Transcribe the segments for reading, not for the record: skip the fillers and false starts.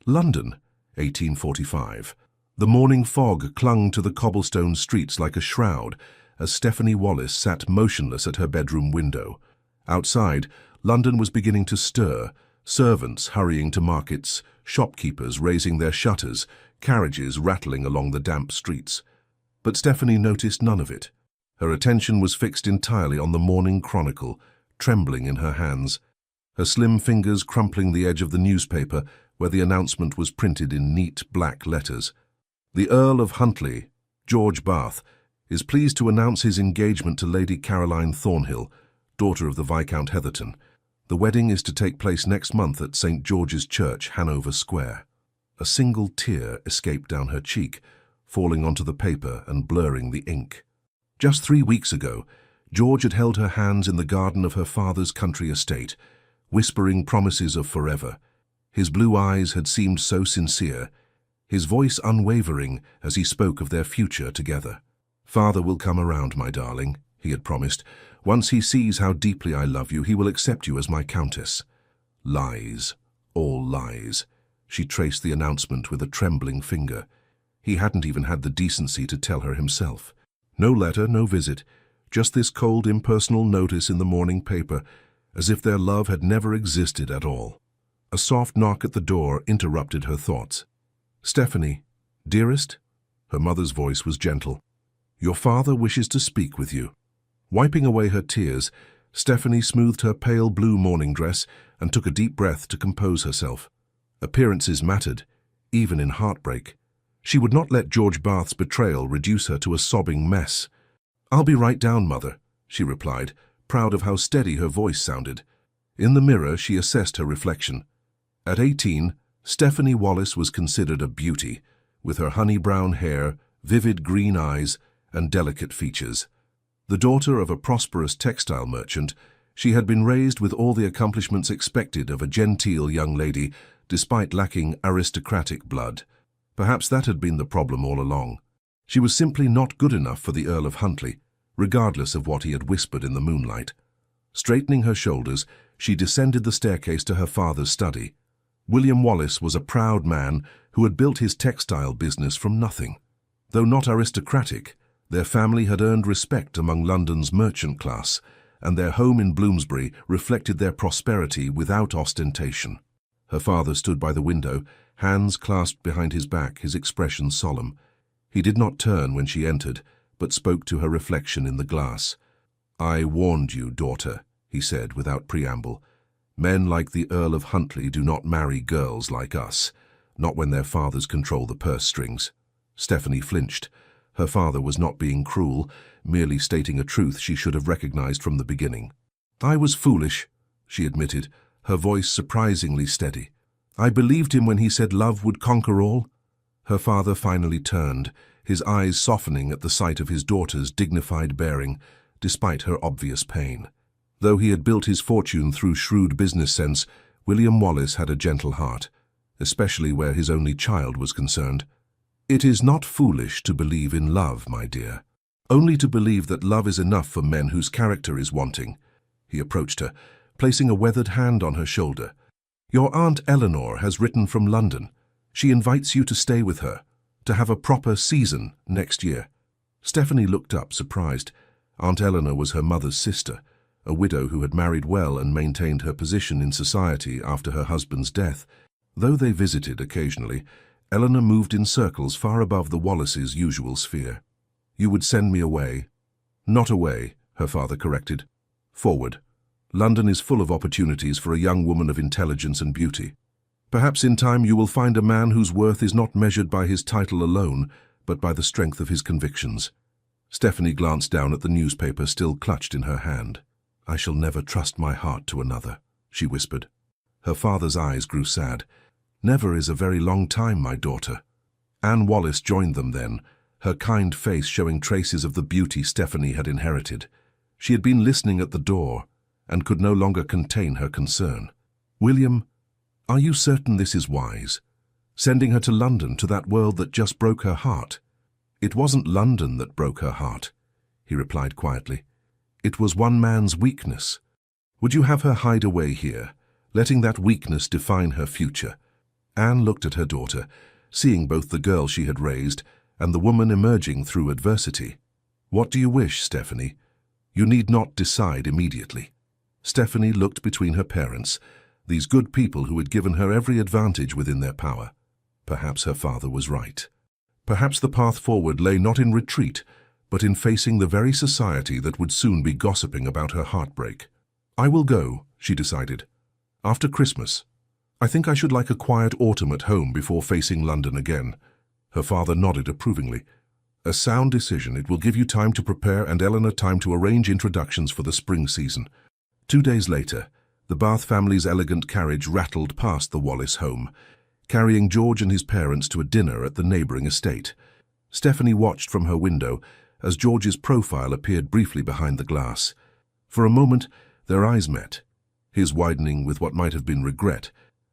London, 1845. The morning fog clung to the cobblestone streets like a shroud as Stephanie Wallis sat motionless at her bedroom window. Outside, London was beginning to stir, servants hurrying to markets, shopkeepers raising their shutters, carriages rattling along the damp streets. But Stephanie noticed none of it. Her attention was fixed entirely on the Morning Chronicle, trembling in her hands, her slim fingers crumpling the edge of the newspaper where the announcement was printed in neat black letters. The Earl of Huntley, George Bath, is pleased to announce his engagement to Lady Caroline Thornhill, daughter of the Viscount Heatherton. The wedding is to take place next month at St. George's Church, Hanover Square. A single tear escaped down her cheek, falling onto the paper and blurring the ink. Just 3 weeks ago, George had held her hands in the garden of her father's country estate, whispering promises of forever. His blue eyes had seemed so sincere, his voice unwavering as he spoke of their future together. "Father will come around, my darling," he had promised. "Once he sees how deeply I love you, he will accept you as my countess." Lies, all lies. She traced the announcement with a trembling finger. He hadn't even had the decency to tell her himself. No letter, no visit, just this cold, impersonal notice in the morning paper, as if their love had never existed at all. A soft knock at the door interrupted her thoughts. "Stephanie, dearest?" Her mother's voice was gentle. "Your father wishes to speak with you." Wiping away her tears, Stephanie smoothed her pale blue morning dress and took a deep breath to compose herself. Appearances mattered, even in heartbreak. She would not let George Bath's betrayal reduce her to a sobbing mess. "I'll be right down, Mother," she replied, proud of how steady her voice sounded. In the mirror, she assessed her reflection. At 18, Stephanie Wallis was considered a beauty, with her honey-brown hair, vivid green eyes, and delicate features. The daughter of a prosperous textile merchant, she had been raised with all the accomplishments expected of a genteel young lady, despite lacking aristocratic blood. Perhaps that had been the problem all along. She was simply not good enough for the Earl of Huntley, regardless of what he had whispered in the moonlight. Straightening her shoulders, she descended the staircase to her father's study. William Wallis was a proud man who had built his textile business from nothing. Though not aristocratic, their family had earned respect among London's merchant class, and their home in Bloomsbury reflected their prosperity without ostentation. Her father stood by the window, hands clasped behind his back, his expression solemn. He did not turn when she entered, but spoke to her reflection in the glass. "I warned you, daughter," he said without preamble. "Men like the Earl of Huntley do not marry girls like us, not when their fathers control the purse strings." Stephanie flinched. Her father was not being cruel, merely stating a truth she should have recognized from the beginning. "I was foolish," she admitted, her voice surprisingly steady. "I believed him when he said love would conquer all." Her father finally turned, his eyes softening at the sight of his daughter's dignified bearing, despite her obvious pain. Though he had built his fortune through shrewd business sense, William Wallis had a gentle heart, especially where his only child was concerned. "It is not foolish to believe in love, my dear. Only to believe that love is enough for men whose character is wanting." He approached her, placing a weathered hand on her shoulder. "Your Aunt Eleanor has written from London. She invites you to stay with her, to have a proper season next year." Stephanie looked up, surprised. Aunt Eleanor was her mother's sister, a widow who had married well and maintained her position in society after her husband's death. Though they visited occasionally, Eleanor moved in circles far above the Wallises' usual sphere. "You would send me away?" "Not away," her father corrected. "Forward. London is full of opportunities for a young woman of intelligence and beauty. Perhaps in time you will find a man whose worth is not measured by his title alone, but by the strength of his convictions." Stephanie glanced down at the newspaper still clutched in her hand. "I shall never trust my heart to another," she whispered. Her father's eyes grew sad. "Never is a very long time, my daughter." Anne Wallis joined them then, her kind face showing traces of the beauty Stephanie had inherited. She had been listening at the door and could no longer contain her concern. "William, are you certain this is wise? Sending her to London, to that world that just broke her heart?" "It wasn't London that broke her heart," he replied quietly. "It was one man's weakness. Would you have her hide away here, letting that weakness define her future?" Anne looked at her daughter, seeing both the girl she had raised and the woman emerging through adversity. "What do you wish, Stephanie? You need not decide immediately." Stephanie looked between her parents, these good people who had given her every advantage within their power. Perhaps her father was right. Perhaps the path forward lay not in retreat, but in facing the very society that would soon be gossiping about her heartbreak. "I will go," she decided. "After Christmas. I think I should like a quiet autumn at home before facing London again." Her father nodded approvingly. "A sound decision. It will give you time to prepare and Eleanor time to arrange introductions for the spring season." 2 days later, the Bath family's elegant carriage rattled past the Wallace home, carrying George and his parents to a dinner at the neighbouring estate. Stephanie watched from her window as George's profile appeared briefly behind the glass. For a moment, their eyes met, his widening with what might have been regret,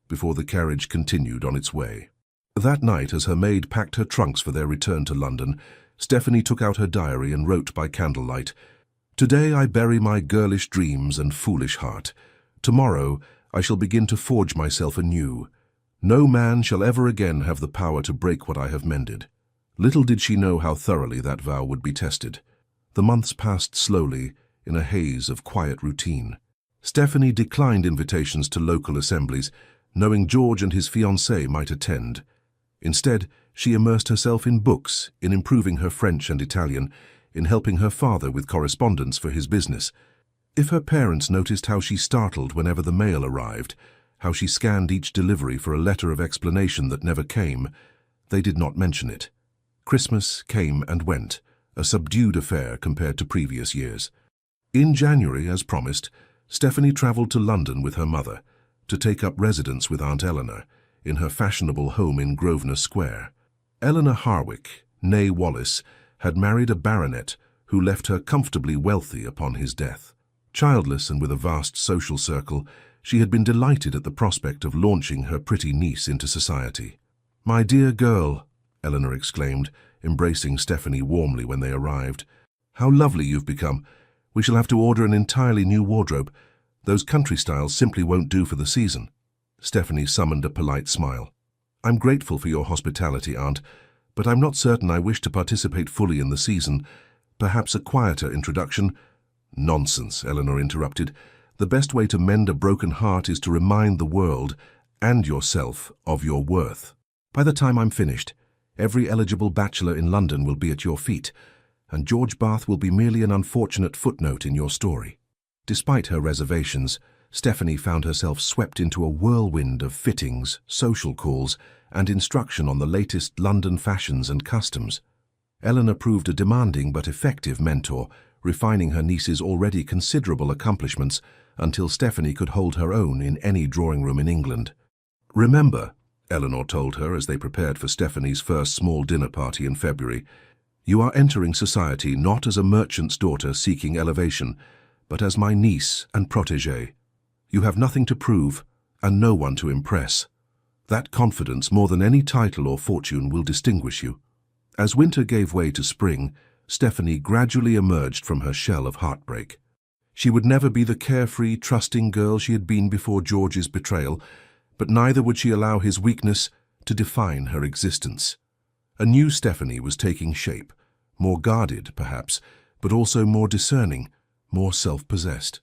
before the carriage continued on its way. That night, as her maid packed her trunks for their return to London, Stephanie took out her diary and wrote by candlelight, "Today I bury my girlish dreams and foolish heart. Tomorrow I shall begin to forge myself anew. No man shall ever again have the power to break what I have mended." Little did she know how thoroughly that vow would be tested. The months passed slowly, in a haze of quiet routine. Stephanie declined invitations to local assemblies, knowing George and his fiancée might attend. Instead, she immersed herself in books, in improving her French and Italian, in helping her father with correspondence for his business. If her parents noticed how she startled whenever the mail arrived, how she scanned each delivery for a letter of explanation that never came, they did not mention it. Christmas came and went, a subdued affair compared to previous years. In January, as promised, Stephanie travelled to London with her mother, to take up residence with Aunt Eleanor, in her fashionable home in Grosvenor Square. Eleanor Harwick, née Wallace, had married a baronet who left her comfortably wealthy upon his death. Childless and with a vast social circle, she had been delighted at the prospect of launching her pretty niece into society. "My dear girl," Eleanor exclaimed, embracing Stephanie warmly when they arrived. "How lovely you've become. We shall have to order an entirely new wardrobe. Those country styles simply won't do for the season." Stephanie summoned a polite smile. "I'm grateful for your hospitality, Aunt, but I'm not certain I wish to participate fully in the season. Perhaps a quieter introduction—" "Nonsense," Eleanor interrupted. "The best way to mend a broken heart is to remind the world, and yourself, of your worth. By the time I'm finished, every eligible bachelor in London will be at your feet, and George Bath will be merely an unfortunate footnote in your story." Despite her reservations, Stephanie found herself swept into a whirlwind of fittings, social calls, and instruction on the latest London fashions and customs. Eleanor proved a demanding but effective mentor, refining her niece's already considerable accomplishments until Stephanie could hold her own in any drawing room in England. "Remember," Eleanor told her as they prepared for Stephanie's first small dinner party in February, "you are entering society not as a merchant's daughter seeking elevation, but as my niece and protégée. You have nothing to prove and no one to impress. That confidence, more than any title or fortune, will distinguish you." As winter gave way to spring, Stephanie gradually emerged from her shell of heartbreak. She would never be the carefree, trusting girl she had been before George's betrayal, but neither would she allow his weakness to define her existence. A new Stephanie was taking shape, more guarded, perhaps, but also more discerning, more self-possessed.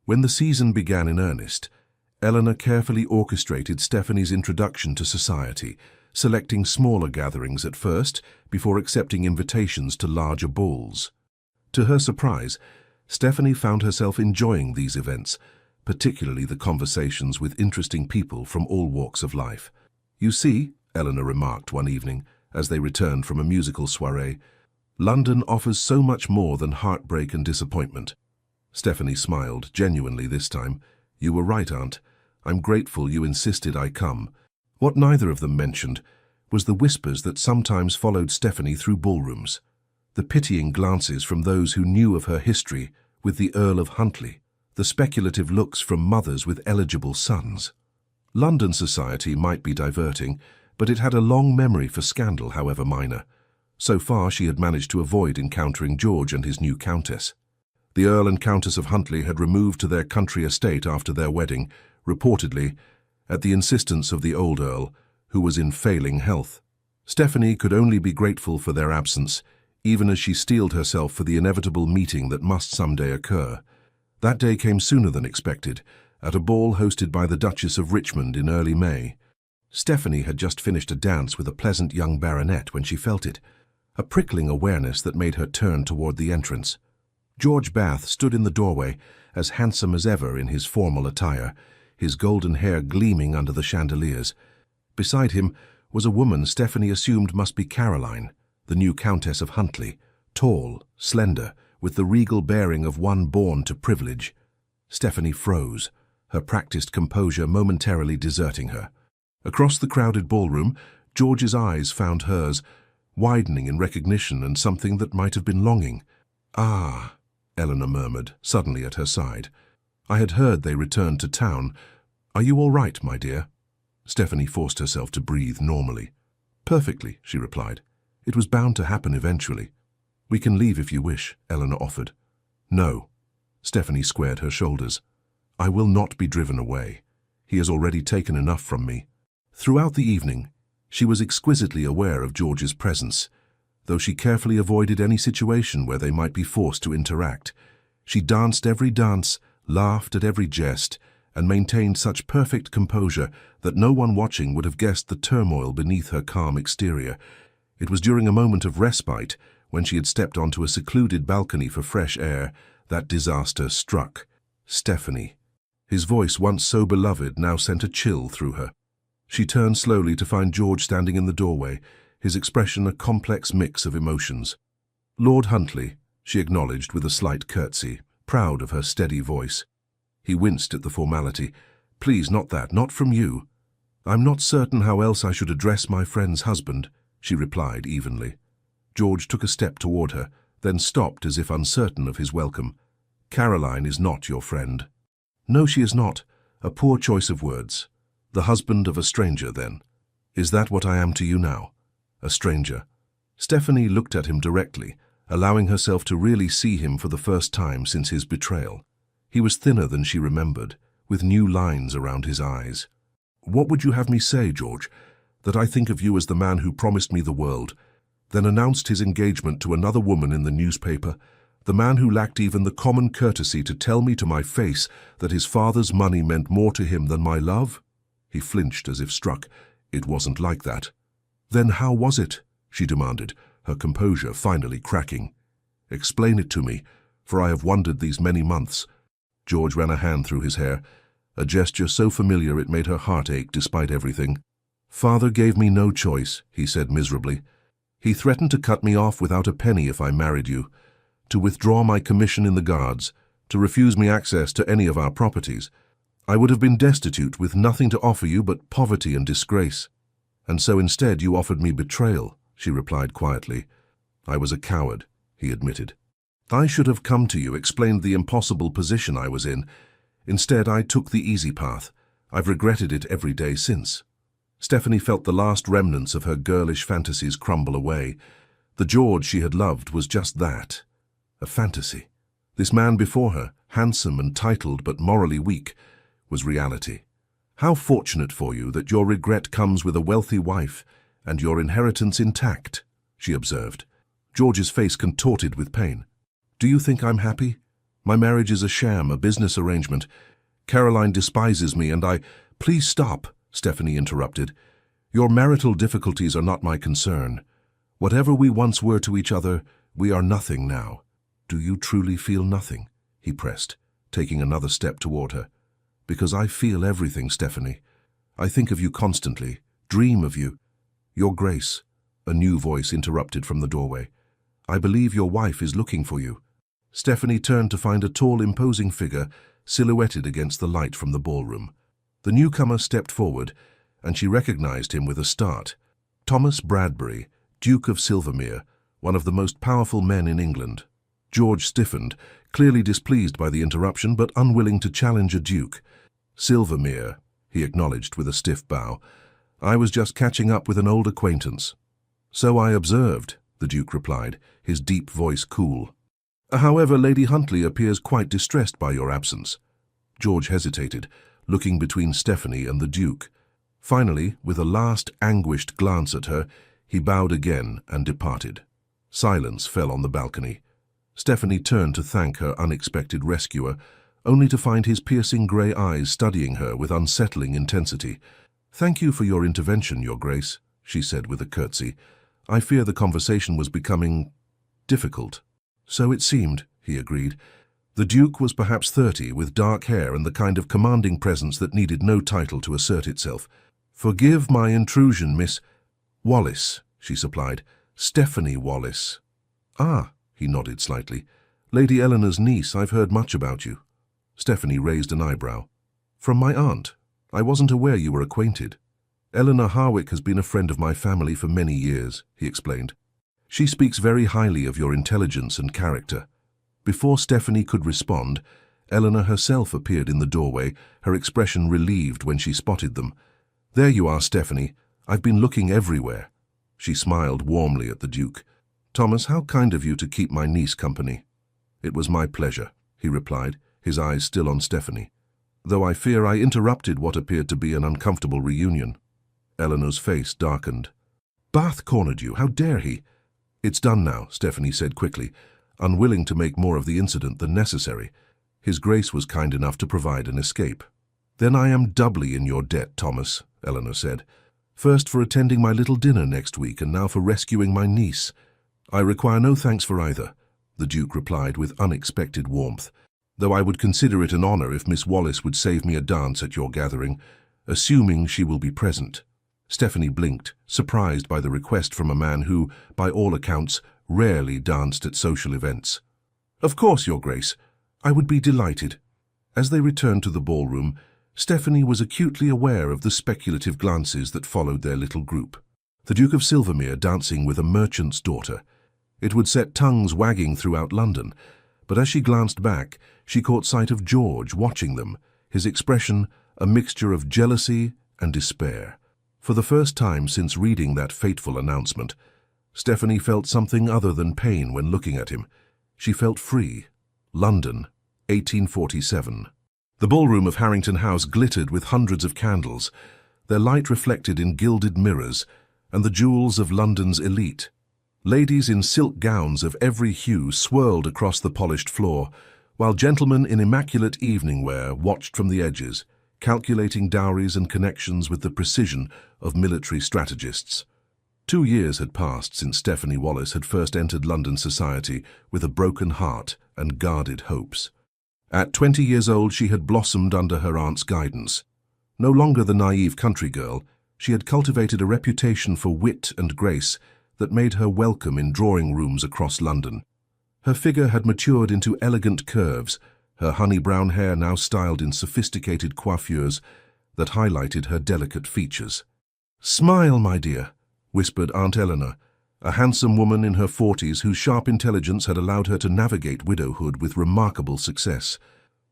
When the season began in earnest, Eleanor carefully orchestrated Stephanie's introduction to society, selecting smaller gatherings at first before accepting invitations to larger balls. To her surprise, Stephanie found herself enjoying these events, particularly the conversations with interesting people from all walks of life. "You see," Eleanor remarked one evening as they returned from a musical soirée, "London offers so much more than heartbreak and disappointment." Stephanie smiled, genuinely this time. "You were right, Aunt. I'm grateful you insisted I come." What neither of them mentioned was the whispers that sometimes followed Stephanie through ballrooms, the pitying glances from those who knew of her history with the Earl of Huntley, the speculative looks from mothers with eligible sons. London society might be diverting, but it had a long memory for scandal, however minor. So far she had managed to avoid encountering George and his new countess. The Earl and Countess of Huntley had removed to their country estate after their wedding, reportedly at the insistence of the old Earl, who was in failing health. Stephanie could only be grateful for their absence, even as she steeled herself for the inevitable meeting that must someday occur. That day came sooner than expected, at a ball hosted by the Duchess of Richmond in early May. Stephanie had just finished a dance with a pleasant young baronet when she felt it, a prickling awareness that made her turn toward the entrance. George Bath stood in the doorway, as handsome as ever in his formal attire, his golden hair gleaming under the chandeliers. Beside him was a woman Stephanie assumed must be Caroline, the new Countess of Huntly, tall, slender, with the regal bearing of one born to privilege. Stephanie froze, her practiced composure momentarily deserting her. Across the crowded ballroom, George's eyes found hers, widening in recognition and something that might have been longing. "Ah," Eleanor murmured, suddenly at her side. "I had heard they returned to town. Are you all right, my dear?" Stephanie forced herself to breathe normally. "Perfectly," she replied. "It was bound to happen eventually." "We can leave if you wish," Eleanor offered. "No." Stephanie squared her shoulders. "I will not be driven away. He has already taken enough from me." Throughout the evening, she was exquisitely aware of George's presence, though she carefully avoided any situation where they might be forced to interact. She danced every dance, laughed at every jest, and maintained such perfect composure that no one watching would have guessed the turmoil beneath her calm exterior. It was during a moment of respite, when she had stepped onto a secluded balcony for fresh air, that disaster struck. Stephanie. His voice, once so beloved, now sent a chill through her. She turned slowly to find George standing in the doorway, his expression a complex mix of emotions. "Lord Huntly," she acknowledged with a slight curtsy, proud of her steady voice. He winced at the formality. "Please, not that, not from you." "I'm not certain how else I should address my friend's husband," she replied evenly. George took a step toward her, then stopped as if uncertain of his welcome. "Caroline is not your friend." "No, she is not. A poor choice of words. The husband of a stranger, then. Is that what I am to you now? A stranger?" Stephanie looked at him directly, allowing herself to really see him for the first time since his betrayal. He was thinner than she remembered, with new lines around his eyes. "What would you have me say, George? That I think of you as the man who promised me the world, then announced his engagement to another woman in the newspaper, the man who lacked even the common courtesy to tell me to my face that his father's money meant more to him than my love?" He flinched as if struck. "It wasn't like that." "Then how was it?" she demanded, her composure finally cracking. "Explain it to me, for I have wondered these many months." George ran a hand through his hair, a gesture so familiar it made her heart ache despite everything. "Father gave me no choice," he said miserably. "He threatened to cut me off without a penny if I married you, to withdraw my commission in the Guards, to refuse me access to any of our properties. I would have been destitute with nothing to offer you but poverty and disgrace. And so instead you offered me betrayal," she replied quietly. "I was a coward," he admitted. "I should have come to you, explained the impossible position I was in. Instead, I took the easy path. I've regretted it every day since." Stephanie felt the last remnants of her girlish fantasies crumble away. The George she had loved was just that, a fantasy. This man before her, handsome and titled but morally weak, was reality. "How fortunate for you that your regret comes with a wealthy wife and your inheritance intact," she observed. George's face contorted with pain. "Do you think I'm happy? My marriage is a sham, a business arrangement. Caroline despises me and I—" "Please stop," Stephanie interrupted. "Your marital difficulties are not my concern. Whatever we once were to each other, we are nothing now." "Do you truly feel nothing?" he pressed, taking another step toward her. "Because I feel everything, Stephanie. I think of you constantly, dream of you." "Your Grace," a new voice interrupted from the doorway. "I believe your wife is looking for you." Stephanie turned to find a tall, imposing figure silhouetted against the light from the ballroom. The newcomer stepped forward, and she recognized him with a start. Thomas Bradbury, Duke of Silvermere, one of the most powerful men in England. George stiffened, clearly displeased by the interruption but unwilling to challenge a duke. "Silvermere," he acknowledged with a stiff bow. "I was just catching up with an old acquaintance." "So I observed," the Duke replied, his deep voice cool. "However, Lady Huntly appears quite distressed by your absence." George hesitated, looking between Stephanie and the Duke. Finally, with a last anguished glance at her, he bowed again and departed. Silence fell on the balcony. Stephanie turned to thank her unexpected rescuer, only to find his piercing grey eyes studying her with unsettling intensity. "Thank you for your intervention, Your Grace," she said with a curtsy. "I fear the conversation was becoming difficult." "So it seemed," he agreed. The Duke was perhaps 30, with dark hair and the kind of commanding presence that needed no title to assert itself. "Forgive my intrusion, Miss Wallace," she supplied. "Stephanie Wallace." "Ah," he nodded slightly. "Lady Eleanor's niece. I've heard much about you." Stephanie raised an eyebrow. "From my aunt. I wasn't aware you were acquainted." "Eleanor Harwick has been a friend of my family for many years," he explained. "She speaks very highly of your intelligence and character." Before Stephanie could respond, Eleanor herself appeared in the doorway, her expression relieved when she spotted them. "There you are, Stephanie. I've been looking everywhere." She smiled warmly at the Duke. "Thomas, how kind of you to keep my niece company." "It was my pleasure," he replied, his eyes still on Stephanie. "Though I fear I interrupted what appeared to be an uncomfortable reunion." Eleanor's face darkened. "Bath cornered you. How dare he?" "It's done now," Stephanie said quickly, unwilling to make more of the incident than necessary. "His Grace was kind enough to provide an escape." "Then I am doubly in your debt, Thomas," Eleanor said. "First for attending my little dinner next week, and now for rescuing my niece." "I require no thanks for either," the Duke replied with unexpected warmth, "though I would consider it an honor if Miss Wallace would save me a dance at your gathering, assuming she will be present." Stephanie blinked, surprised by the request from a man who, by all accounts, rarely danced at social events. "Of course, Your Grace. I would be delighted." As they returned to the ballroom, Stephanie was acutely aware of the speculative glances that followed their little group. The Duke of Silvermere dancing with a merchant's daughter. It would set tongues wagging throughout London, but as she glanced back, she caught sight of George watching them, his expression a mixture of jealousy and despair. For the first time since reading that fateful announcement, Stephanie felt something other than pain when looking at him. She felt free. London, 1847. The ballroom of Harrington House glittered with hundreds of candles, their light reflected in gilded mirrors and the jewels of London's elite. Ladies in silk gowns of every hue swirled across the polished floor, while gentlemen in immaculate evening wear watched from the edges, calculating dowries and connections with the precision of military strategists. 2 years had passed since Stephanie Wallace had first entered London society with a broken heart and guarded hopes. At 20 years old, she had blossomed under her aunt's guidance. No longer the naive country girl, she had cultivated a reputation for wit and grace that made her welcome in drawing rooms across London. Her figure had matured into elegant curves, her honey-brown hair now styled in sophisticated coiffures that highlighted her delicate features. "Smile, my dear," whispered Aunt Eleanor, a handsome woman in her 40s whose sharp intelligence had allowed her to navigate widowhood with remarkable success.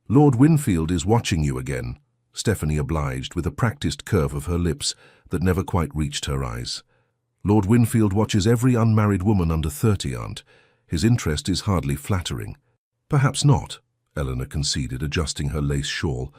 "Lord Winfield is watching you again," Stephanie obliged with a practiced curve of her lips that never quite reached her eyes. "Lord Winfield watches every unmarried woman under 30, Aunt. His interest is hardly flattering." "Perhaps not," Eleanor conceded, adjusting her lace shawl.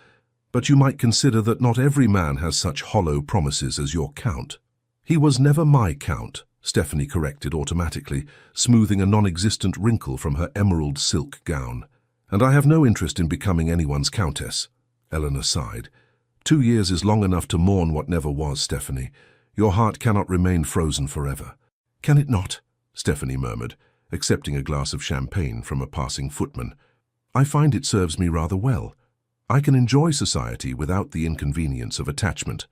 "But you might consider that not every man has such hollow promises as your Count." "He was never my Count," Stephanie corrected automatically, smoothing a non-existent wrinkle from her emerald silk gown. "And I have no interest in becoming anyone's Countess," Eleanor sighed. 2 years is long enough to mourn what never was, Stephanie. Your heart cannot remain frozen forever." "Can it not?" Stephanie murmured, accepting a glass of champagne from a passing footman. "I find it serves me rather well. I can enjoy society without the inconvenience of attachment."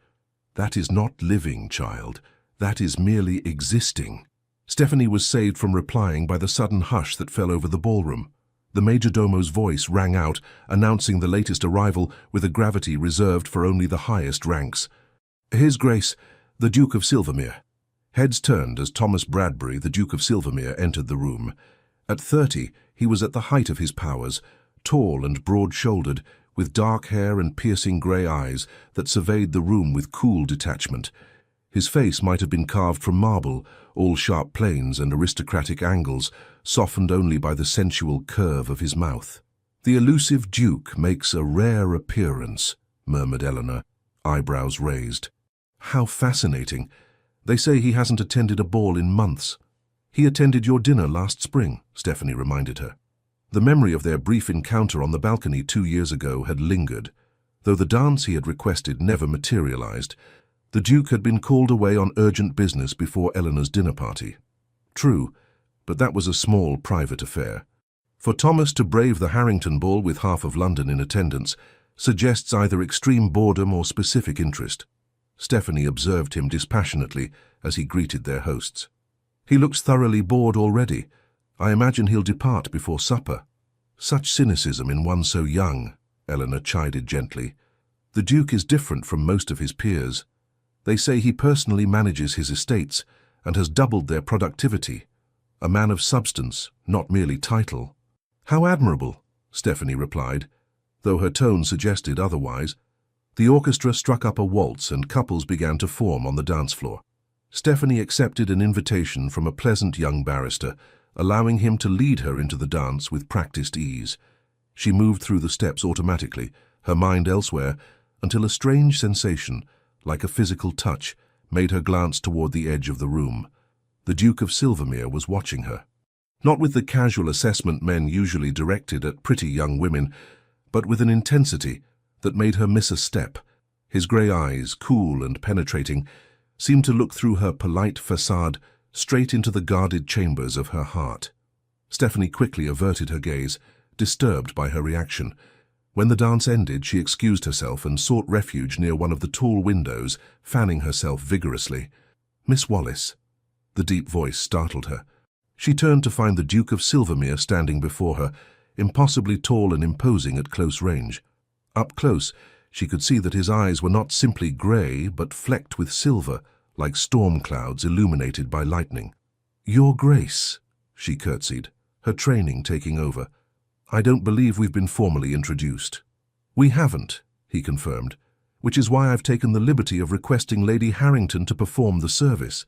"That is not living, child. That is merely existing." Stephanie was saved from replying by the sudden hush that fell over the ballroom. The majordomo's voice rang out, announcing the latest arrival with a gravity reserved for only the highest ranks. "His Grace, the Duke of Silvermere." Heads turned as Thomas Bradbury, the Duke of Silvermere, entered the room. At 30, he was at the height of his powers, tall and broad-shouldered, with dark hair and piercing grey eyes that surveyed the room with cool detachment. His face might have been carved from marble, all sharp planes and aristocratic angles, softened only by the sensual curve of his mouth. "The elusive Duke makes a rare appearance," murmured Eleanor, eyebrows raised. How fascinating. They say he hasn't attended a ball in months. He attended your dinner last spring, Stephanie reminded her. The memory of their brief encounter on the balcony 2 years ago had lingered. Though the dance he had requested never materialized, the Duke had been called away on urgent business before Eleanor's dinner party. True, but that was a small private affair. For Thomas to brave the Harrington ball with half of London in attendance suggests either extreme boredom or specific interest. Stephanie observed him dispassionately as he greeted their hosts. He looks thoroughly bored already. I imagine he'll depart before supper. Such cynicism in one so young, Eleanor chided gently. The Duke is different from most of his peers. They say he personally manages his estates and has doubled their productivity. A man of substance, not merely title. How admirable, Stephanie replied, though her tone suggested otherwise. The orchestra struck up a waltz and couples began to form on the dance floor. Stephanie accepted an invitation from a pleasant young barrister, allowing him to lead her into the dance with practiced ease. She moved through the steps automatically, her mind elsewhere, until a strange sensation, like a physical touch, made her glance toward the edge of the room. The Duke of Silvermere was watching her. Not with the casual assessment men usually directed at pretty young women, but with an intensity that made her miss a step. His grey eyes, cool and penetrating, seemed to look through her polite facade straight into the guarded chambers of her heart. Stephanie quickly averted her gaze, disturbed by her reaction. When the dance ended, she excused herself and sought refuge near one of the tall windows, fanning herself vigorously. "Miss Wallis." The deep voice startled her. She turned to find the Duke of Silvermere standing before her, impossibly tall and imposing at close range. Up close, she could see that his eyes were not simply grey, but flecked with silver, like storm clouds illuminated by lightning. "Your Grace," she curtsied, her training taking over. "I don't believe we've been formally introduced." "We haven't," he confirmed, "which is why I've taken the liberty of requesting Lady Harrington to perform the service.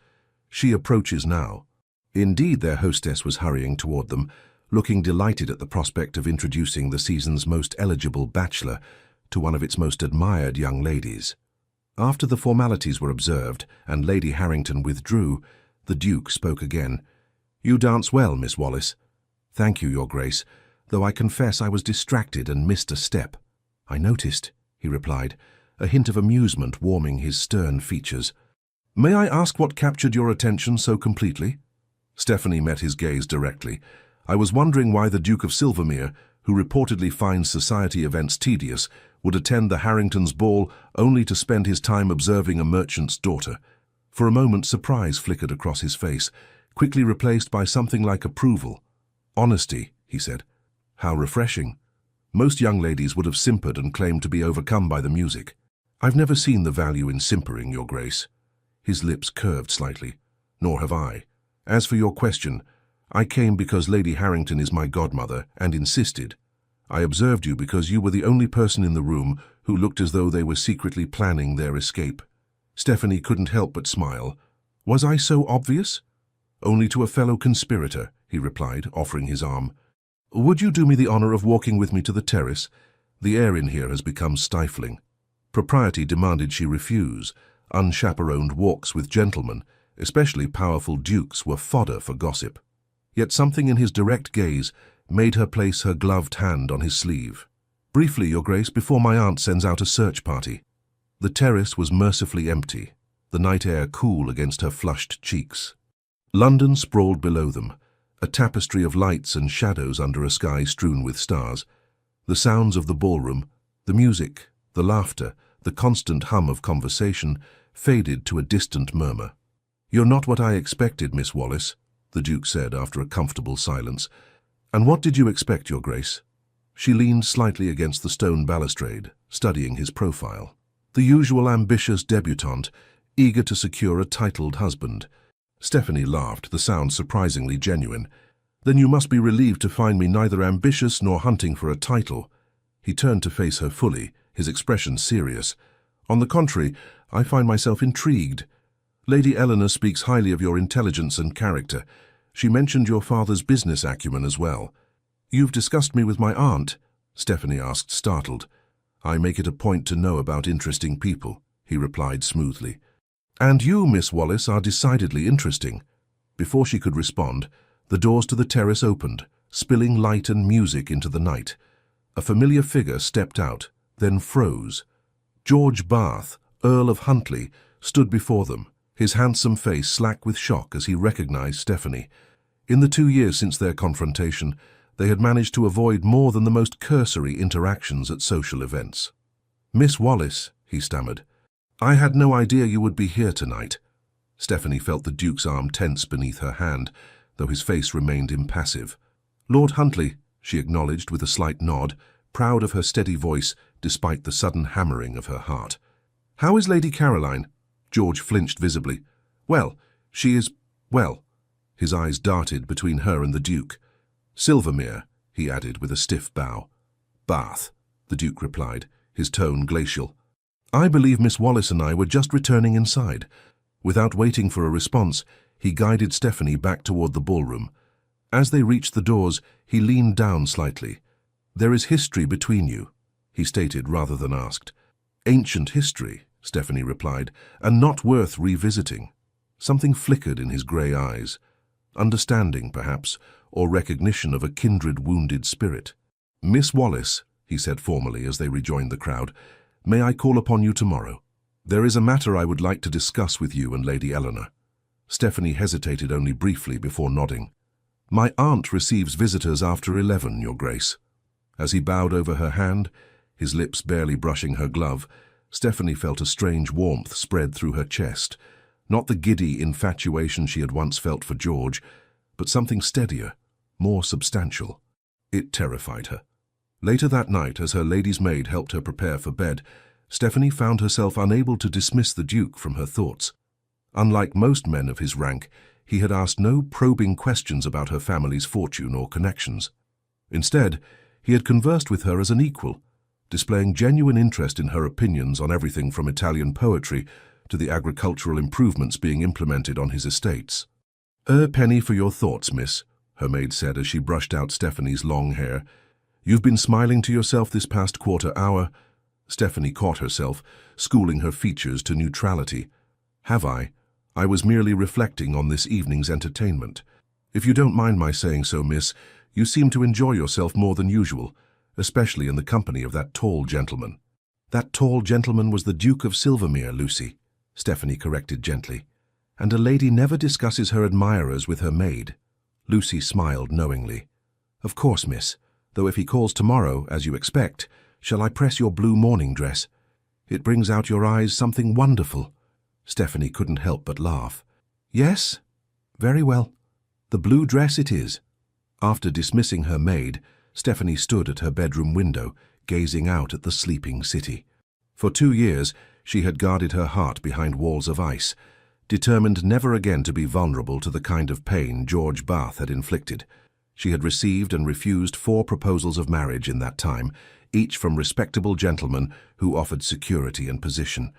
She approaches now." Indeed, their hostess was hurrying toward them, looking delighted at the prospect of introducing the season's most eligible bachelor to one of its most admired young ladies. After the formalities were observed and Lady Harrington withdrew, the Duke spoke again. "You dance well, Miss Wallis." "Thank you, Your Grace, though I confess I was distracted and missed a step." "I noticed," he replied, a hint of amusement warming his stern features. "May I ask what captured your attention so completely?" Stephanie met his gaze directly. "I was wondering why the Duke of Silvermere, who reportedly finds society events tedious, would attend the Harringtons' ball only to spend his time observing a merchant's daughter." For a moment surprise flickered across his face, quickly replaced by something like approval. "Honesty," he said. "How refreshing. Most young ladies would have simpered and claimed to be overcome by the music. I've never seen the value in simpering, Your Grace." His lips curved slightly. "Nor have I. As for your question, I came because Lady Harrington is my godmother and insisted. I observed you because you were the only person in the room who looked as though they were secretly planning their escape." Stephanie couldn't help but smile. "Was I so obvious?" "Only to a fellow conspirator," he replied, offering his arm. "Would you do me the honor of walking with me to the terrace? The air in here has become stifling." Propriety demanded she refuse. Unchaperoned walks with gentlemen, especially powerful dukes, were fodder for gossip. Yet something in his direct gaze made her place her gloved hand on his sleeve. "Briefly, Your Grace, before my aunt sends out a search party." The terrace was mercifully empty, the night air cool against her flushed cheeks. London sprawled below them, a tapestry of lights and shadows under a sky strewn with stars. The sounds of the ballroom, the music, the laughter, the constant hum of conversation faded to a distant murmur. "You're not what I expected, Miss Wallis," the Duke said after a comfortable silence. "And what did you expect, Your Grace?" She leaned slightly against the stone balustrade, studying his profile. The usual ambitious debutante, eager to secure a titled husband. Stephanie laughed, the sound surprisingly genuine. "Then you must be relieved to find me neither ambitious nor hunting for a title." He turned to face her fully, his expression serious. "On the contrary, I find myself intrigued. Lady Eleanor speaks highly of your intelligence and character. She mentioned your father's business acumen as well." "You've discussed me with my aunt?" Stephanie asked, startled. "I make it a point to know about interesting people," he replied smoothly. "And you, Miss Wallace, are decidedly interesting." Before she could respond, the doors to the terrace opened, spilling light and music into the night. A familiar figure stepped out, then froze. George Bath, Earl of Huntly, stood before them, his handsome face slack with shock as he recognized Stephanie. In the 2 years since their confrontation, they had managed to avoid more than the most cursory interactions at social events. "Miss Wallace," he stammered, "I had no idea you would be here tonight." Stephanie felt the Duke's arm tense beneath her hand, though his face remained impassive. "Lord Huntly," she acknowledged with a slight nod, proud of her steady voice despite the sudden hammering of her heart. "How is Lady Caroline?" George flinched visibly. "Well, she is, well." His eyes darted between her and the Duke. "Silvermere," he added with a stiff bow. "Bath," the Duke replied, his tone glacial. "I believe Miss Wallace and I were just returning inside." Without waiting for a response, he guided Stephanie back toward the ballroom. As they reached the doors, he leaned down slightly. "There is history between you," he stated rather than asked. "Ancient history," Stephanie replied, "and not worth revisiting." Something flickered in his grey eyes. Understanding, perhaps, or recognition of a kindred wounded spirit. "Miss Wallace," he said formally as they rejoined the crowd, "may I call upon you tomorrow? There is a matter I would like to discuss with you and Lady Eleanor." Stephanie hesitated only briefly before nodding. "My aunt receives visitors after 11, Your Grace." As he bowed over her hand, his lips barely brushing her glove, Stephanie felt a strange warmth spread through her chest. Not the giddy infatuation she had once felt for George, but something steadier, more substantial. It terrified her. Later that night, as her lady's maid helped her prepare for bed, Stephanie found herself unable to dismiss the Duke from her thoughts. Unlike most men of his rank, he had asked no probing questions about her family's fortune or connections. Instead, he had conversed with her as an equal, displaying genuine interest in her opinions on everything from Italian poetry to the agricultural improvements being implemented on his estates. "A penny for your thoughts, miss," her maid said as she brushed out Stephanie's long hair. "You've been smiling to yourself this past quarter hour." Stephanie caught herself, schooling her features to neutrality. "Have I? I was merely reflecting on this evening's entertainment. If you don't mind my saying so, miss, you seem to enjoy yourself more than usual, especially in the company of that tall gentleman." "That tall gentleman was the Duke of Silvermere, Lucy," Stephanie corrected gently. "And a lady never discusses her admirers with her maid." Lucy smiled knowingly. "Of course, miss, though if he calls tomorrow, as you expect, shall I press your blue morning dress? It brings out your eyes something wonderful." Stephanie couldn't help but laugh. "Yes? Very well. The blue dress it is." After dismissing her maid, Stephanie stood at her bedroom window, gazing out at the sleeping city. For 2 years, she had guarded her heart behind walls of ice, determined never again to be vulnerable to the kind of pain George Bath had inflicted. She had received and refused 4 proposals of marriage in that time, each from respectable gentlemen who offered security and position.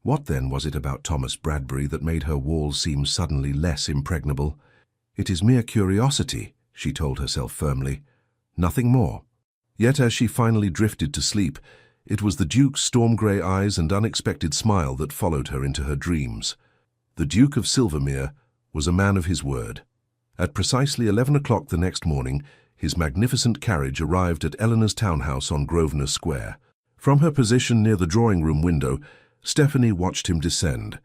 What then was it about Thomas Bradbury that made her walls seem suddenly less impregnable? "It is mere curiosity," she told herself firmly. "Nothing more." Yet as she finally drifted to sleep, it was the Duke's storm-grey eyes and unexpected smile that followed her into her dreams. The Duke of Silvermere was a man of his word. At precisely 11 o'clock the next morning, his magnificent carriage arrived at Eleanor's townhouse on Grosvenor Square. From her position near the drawing-room window, Stephanie watched him descend.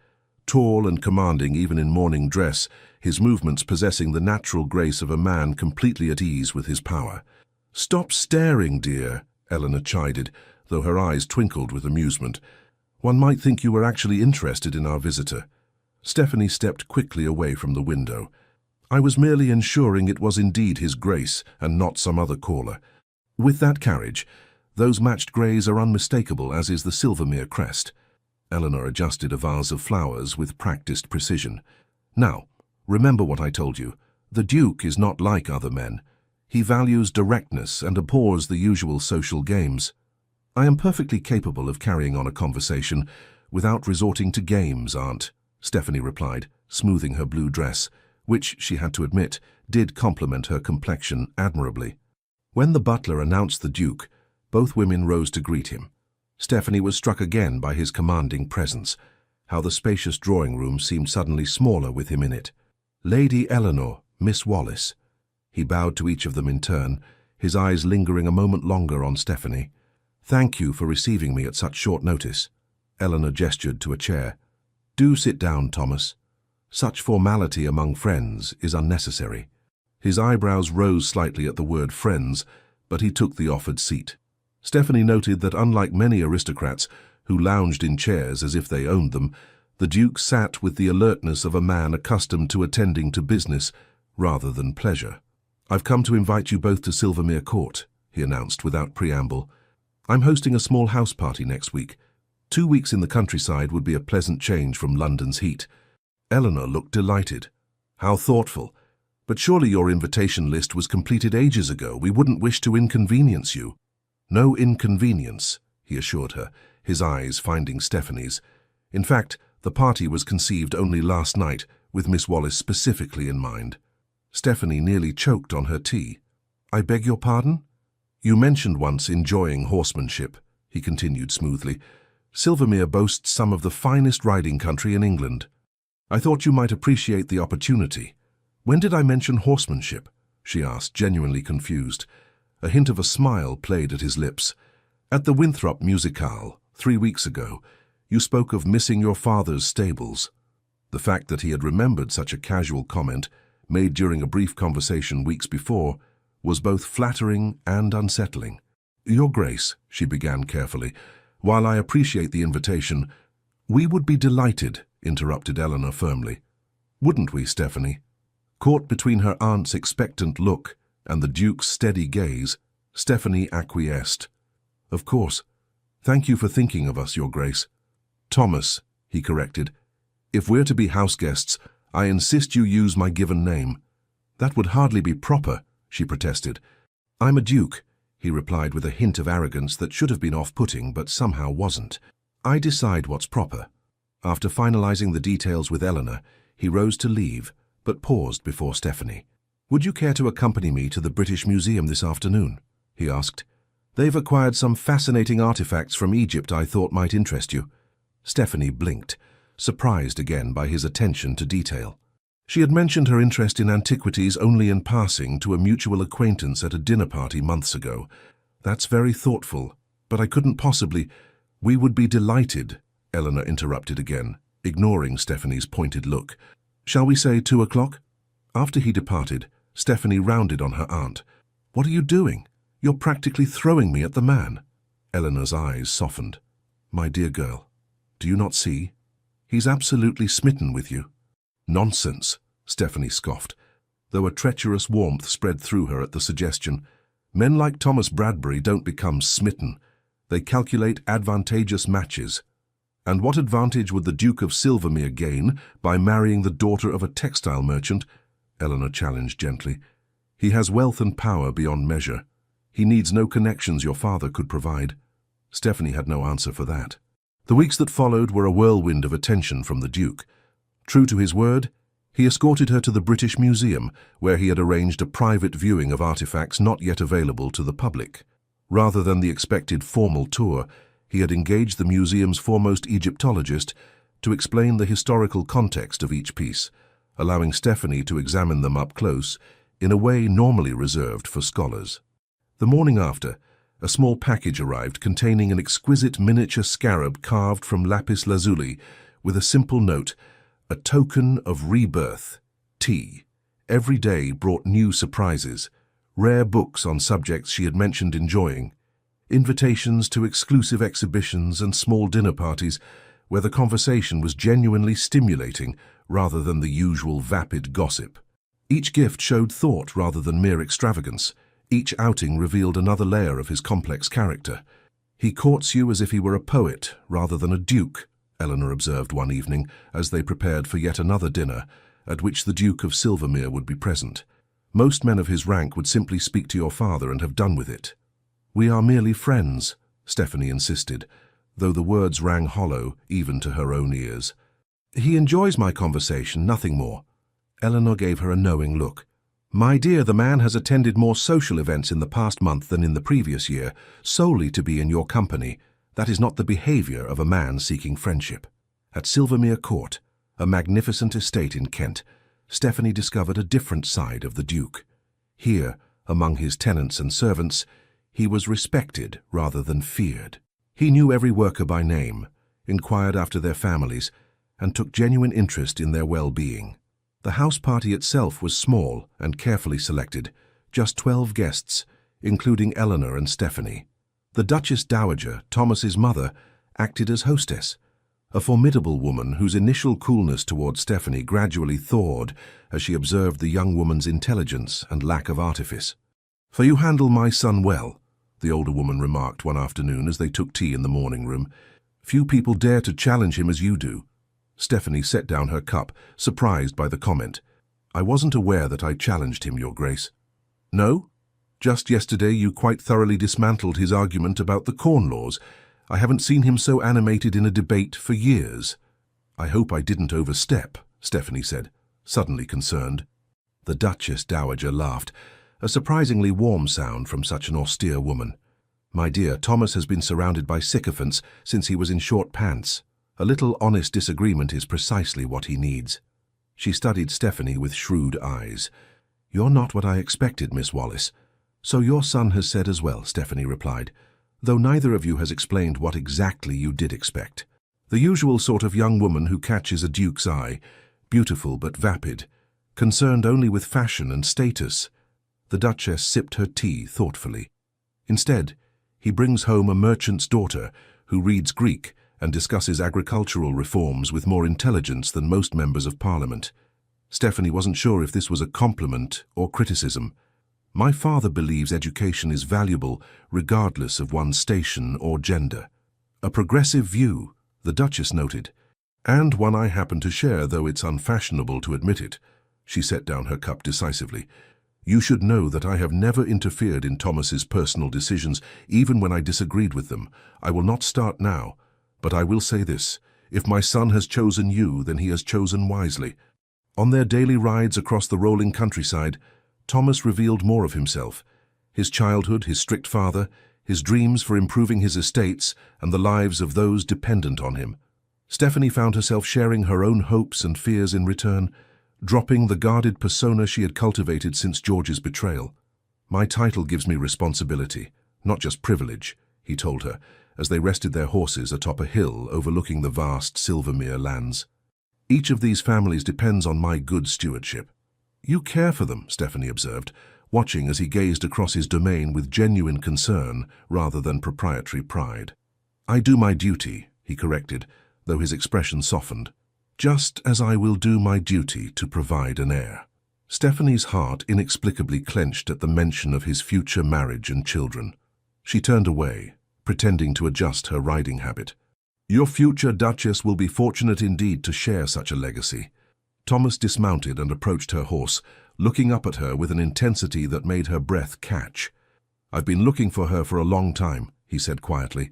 Tall and commanding even in morning dress, his movements possessing the natural grace of a man completely at ease with his power. "Stop staring, dear," Eleanor chided, though her eyes twinkled with amusement. "One might think you were actually interested in our visitor." Stephanie stepped quickly away from the window. "I was merely ensuring it was indeed his grace and not some other caller. With that carriage, those matched greys are unmistakable, as is the Silvermere crest." Eleanor adjusted a vase of flowers with practiced precision. "Now, remember what I told you. The Duke is not like other men. He values directness and abhors the usual social games." "I am perfectly capable of carrying on a conversation without resorting to games, Aunt," Stephanie replied, smoothing her blue dress, which, she had to admit, did complement her complexion admirably. When the butler announced the Duke, both women rose to greet him. Stephanie was struck again by his commanding presence. how the spacious drawing room seemed suddenly smaller with him in it. Lady Eleanor, Miss Wallis. He bowed to each of them in turn, his eyes lingering a moment longer on Stephanie. Thank you for receiving me at such short notice. Eleanor gestured to a chair. Do sit down, Thomas. Such formality among friends is unnecessary. His eyebrows rose slightly at the word friends, but he took the offered seat. Stephanie noted that unlike many aristocrats who lounged in chairs as if they owned them, the Duke sat with the alertness of a man accustomed to attending to business rather than pleasure. I've come to invite you both to Silvermere Court, he announced without preamble. I'm hosting a small house party next week. 2 weeks in the countryside would be a pleasant change from London's heat. Eleanor looked delighted. How thoughtful. But surely your invitation list was completed ages ago. We wouldn't wish to inconvenience you. No inconvenience, he assured her, his eyes finding Stephanie's. In fact, the party was conceived only last night, with Miss Wallis specifically in mind. Stephanie nearly choked on her tea. I beg your pardon? You mentioned once enjoying horsemanship, he continued smoothly. Silvermere boasts some of the finest riding country in England. I thought you might appreciate the opportunity. When did I mention horsemanship? She asked, genuinely confused. A hint of a smile played at his lips. At the Winthrop Musicale, 3 weeks ago, you spoke of missing your father's stables. The fact that he had remembered such a casual comment, made during a brief conversation weeks before, was both flattering and unsettling. Your Grace, she began carefully, while I appreciate the invitation, we would be delighted, interrupted Eleanor firmly. Wouldn't we, Stephanie? Caught between her aunt's expectant look and the Duke's steady gaze, Stephanie acquiesced. Of course. Thank you for thinking of us, Your Grace. Thomas, he corrected. If we're to be house guests, I insist you use my given name. That would hardly be proper, she protested. I'm a duke, he replied with a hint of arrogance that should have been off-putting but somehow wasn't. I decide what's proper. After finalizing the details with Eleanor, he rose to leave, but paused before Stephanie. Would you care to accompany me to the British Museum this afternoon? He asked. They've acquired some fascinating artifacts from Egypt I thought might interest you. Stephanie blinked, surprised again by his attention to detail. She had mentioned her interest in antiquities only in passing to a mutual acquaintance at a dinner party months ago. That's very thoughtful, but I couldn't possibly— We would be delighted, Eleanor interrupted again, ignoring Stephanie's pointed look. Shall we say 2 o'clock? After he departed, Stephanie rounded on her aunt. What are you doing? You're practically throwing me at the man. Eleanor's eyes softened. My dear girl, do you not see? He's absolutely smitten with you. Nonsense, Stephanie scoffed, though a treacherous warmth spread through her at the suggestion. Men like Thomas Bradbury don't become smitten. They calculate advantageous matches. And what advantage would the Duke of Silvermere gain by marrying the daughter of a textile merchant? Eleanor challenged gently. He has wealth and power beyond measure. He needs no connections your father could provide. Stephanie had no answer for that. The weeks that followed were a whirlwind of attention from the Duke. True to his word, he escorted her to the British Museum, where he had arranged a private viewing of artifacts not yet available to the public. Rather than the expected formal tour, he had engaged the museum's foremost Egyptologist to explain the historical context of each piece, allowing Stephanie to examine them up close in a way normally reserved for scholars. The morning after, a small package arrived containing an exquisite miniature scarab carved from lapis lazuli with a simple note, a token of rebirth, T. Every day brought new surprises, rare books on subjects she had mentioned enjoying, invitations to exclusive exhibitions and small dinner parties where the conversation was genuinely stimulating rather than the usual vapid gossip. Each gift showed thought rather than mere extravagance. Each outing revealed another layer of his complex character. He courts you as if he were a poet rather than a duke, Eleanor observed one evening as they prepared for yet another dinner, at which the Duke of Silvermere would be present. Most men of his rank would simply speak to your father and have done with it. We are merely friends, Stephanie insisted, though the words rang hollow even to her own ears. He enjoys my conversation, nothing more. Eleanor gave her a knowing look. My dear, the man has attended more social events in the past month than in the previous year, solely to be in your company. That is not the behavior of a man seeking friendship. At Silvermere Court, a magnificent estate in Kent, Stephanie discovered a different side of the Duke. Here, among his tenants and servants, he was respected rather than feared. He knew every worker by name, inquired after their families, and took genuine interest in their well-being. The house party itself was small and carefully selected, just 12 guests, including Eleanor and Stephanie. The Duchess Dowager, Thomas's mother, acted as hostess, a formidable woman whose initial coolness towards Stephanie gradually thawed as she observed the young woman's intelligence and lack of artifice. "For you handle my son well," the older woman remarked one afternoon as they took tea in the morning room. "Few people dare to challenge him as you do." Stephanie set down her cup, surprised by the comment. "I wasn't aware that I challenged him, Your Grace." "No? Just yesterday you quite thoroughly dismantled his argument about the Corn Laws. I haven't seen him so animated in a debate for years." "I hope I didn't overstep," Stephanie said, suddenly concerned. The Duchess Dowager laughed, a surprisingly warm sound from such an austere woman. "My dear, Thomas has been surrounded by sycophants since he was in short pants. A little honest disagreement is precisely what he needs." She studied Stephanie with shrewd eyes. "You're not what I expected, Miss Wallis." "So your son has said as well," Stephanie replied, "though neither of you has explained what exactly you did expect." "The usual sort of young woman who catches a duke's eye, beautiful but vapid, concerned only with fashion and status." The Duchess sipped her tea thoughtfully. "Instead, he brings home a merchant's daughter who reads Greek and discusses agricultural reforms with more intelligence than most members of Parliament." Stephanie wasn't sure if this was a compliment or criticism. "My father believes education is valuable regardless of one's station or gender." "A progressive view," the Duchess noted, "and one I happen to share, though it's unfashionable to admit it." She set down her cup decisively. "You should know that I have never interfered in Thomas's personal decisions, even when I disagreed with them. I will not start now, but I will say this. If my son has chosen you, then he has chosen wisely." On their daily rides across the rolling countryside, Thomas revealed more of himself: his childhood, his strict father, his dreams for improving his estates and the lives of those dependent on him. Stephanie found herself sharing her own hopes and fears in return, dropping the guarded persona she had cultivated since George's betrayal. "My title gives me responsibility, not just privilege," he told her, as they rested their horses atop a hill overlooking the vast Silvermere lands. "Each of these families depends on my good stewardship." "You care for them," Stephanie observed, watching as he gazed across his domain with genuine concern rather than proprietary pride. "I do my duty," he corrected, though his expression softened. "Just as I will do my duty to provide an heir." Stephanie's heart inexplicably clenched at the mention of his future marriage and children. She turned away, pretending to adjust her riding habit. "Your future Duchess will be fortunate indeed to share such a legacy." Thomas dismounted and approached her horse, looking up at her with an intensity that made her breath catch. "I've been looking for her for a long time," he said quietly.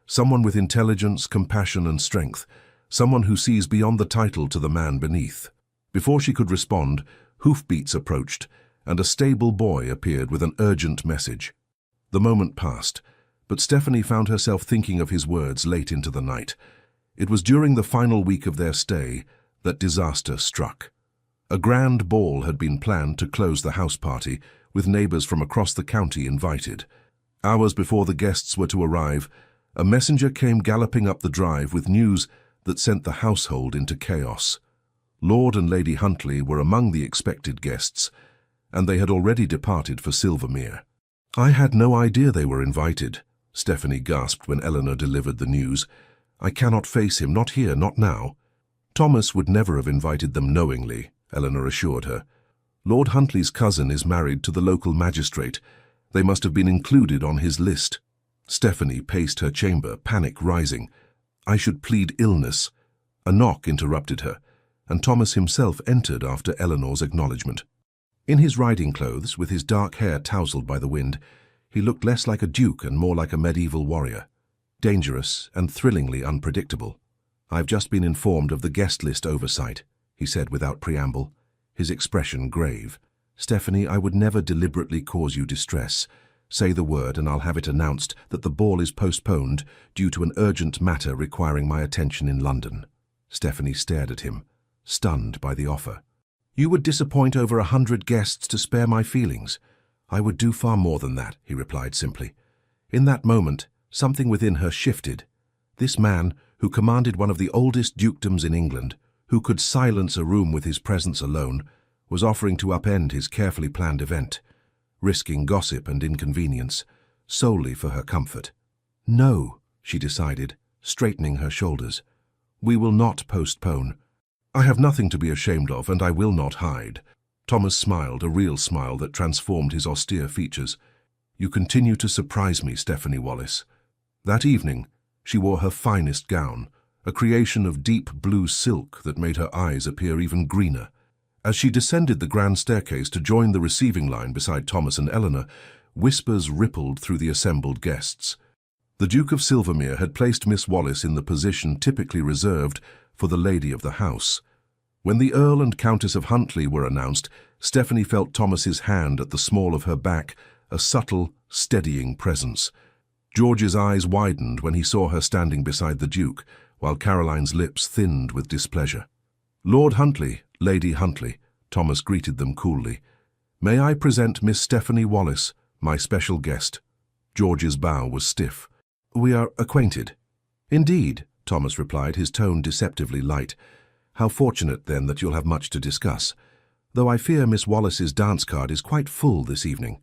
"Someone with intelligence, compassion, and strength. Someone who sees beyond the title to the man beneath." Before she could respond, hoofbeats approached, and a stable boy appeared with an urgent message. The moment passed, but Stephanie found herself thinking of his words late into the night. It was during the final week of their stay that disaster struck. A grand ball had been planned to close the house party, with neighbors from across the county invited. Hours before the guests were to arrive, a messenger came galloping up the drive with news that sent the household into chaos. Lord and Lady Huntley were among the expected guests, and they had already departed for Silvermere. "I had no idea they were invited," Stephanie gasped when Eleanor delivered the news. "I cannot face him, not here, not now." "Thomas would never have invited them knowingly," Eleanor assured her. "Lord Huntley's cousin is married to the local magistrate. They must have been included on his list." Stephanie paced her chamber, panic rising. "I should plead illness." A knock interrupted her, and Thomas himself entered after Eleanor's acknowledgement. In his riding clothes, with his dark hair tousled by the wind, he looked less like a duke and more like a medieval warrior. Dangerous and thrillingly unpredictable. "I've just been informed of the guest list oversight," he said without preamble, his expression grave. "Stephanie, I would never deliberately cause you distress. Say the word and I'll have it announced that the ball is postponed due to an urgent matter requiring my attention in London." Stephanie stared at him, stunned by the offer. "You would disappoint over 100 guests to spare my feelings. I would do far more than that," he replied simply. In that moment, something within her shifted. This man, who commanded one of the oldest dukedoms in England, who could silence a room with his presence alone, was offering to upend his carefully planned event, risking gossip and inconvenience, solely for her comfort. "No," she decided, straightening her shoulders. "We will not postpone. I have nothing to be ashamed of, and I will not hide." Thomas smiled, a real smile that transformed his austere features. "You continue to surprise me, Stephanie Wallace." That evening, she wore her finest gown, a creation of deep blue silk that made her eyes appear even greener. As she descended the grand staircase to join the receiving line beside Thomas and Eleanor, whispers rippled through the assembled guests. The Duke of Silvermere had placed Miss Wallace in the position typically reserved for the lady of the house. When the Earl and Countess of Huntly were announced, Stephanie felt Thomas's hand at the small of her back, a subtle, steadying presence. George's eyes widened when he saw her standing beside the Duke, while Caroline's lips thinned with displeasure. "Lord Huntly, Lady Huntly," Thomas greeted them coolly. "May I present Miss Stephanie Wallace, my special guest?" George's bow was stiff. "We are acquainted." "Indeed," Thomas replied, his tone deceptively light. "How fortunate, then, that you'll have much to discuss. Though I fear Miss Wallace's dance card is quite full this evening."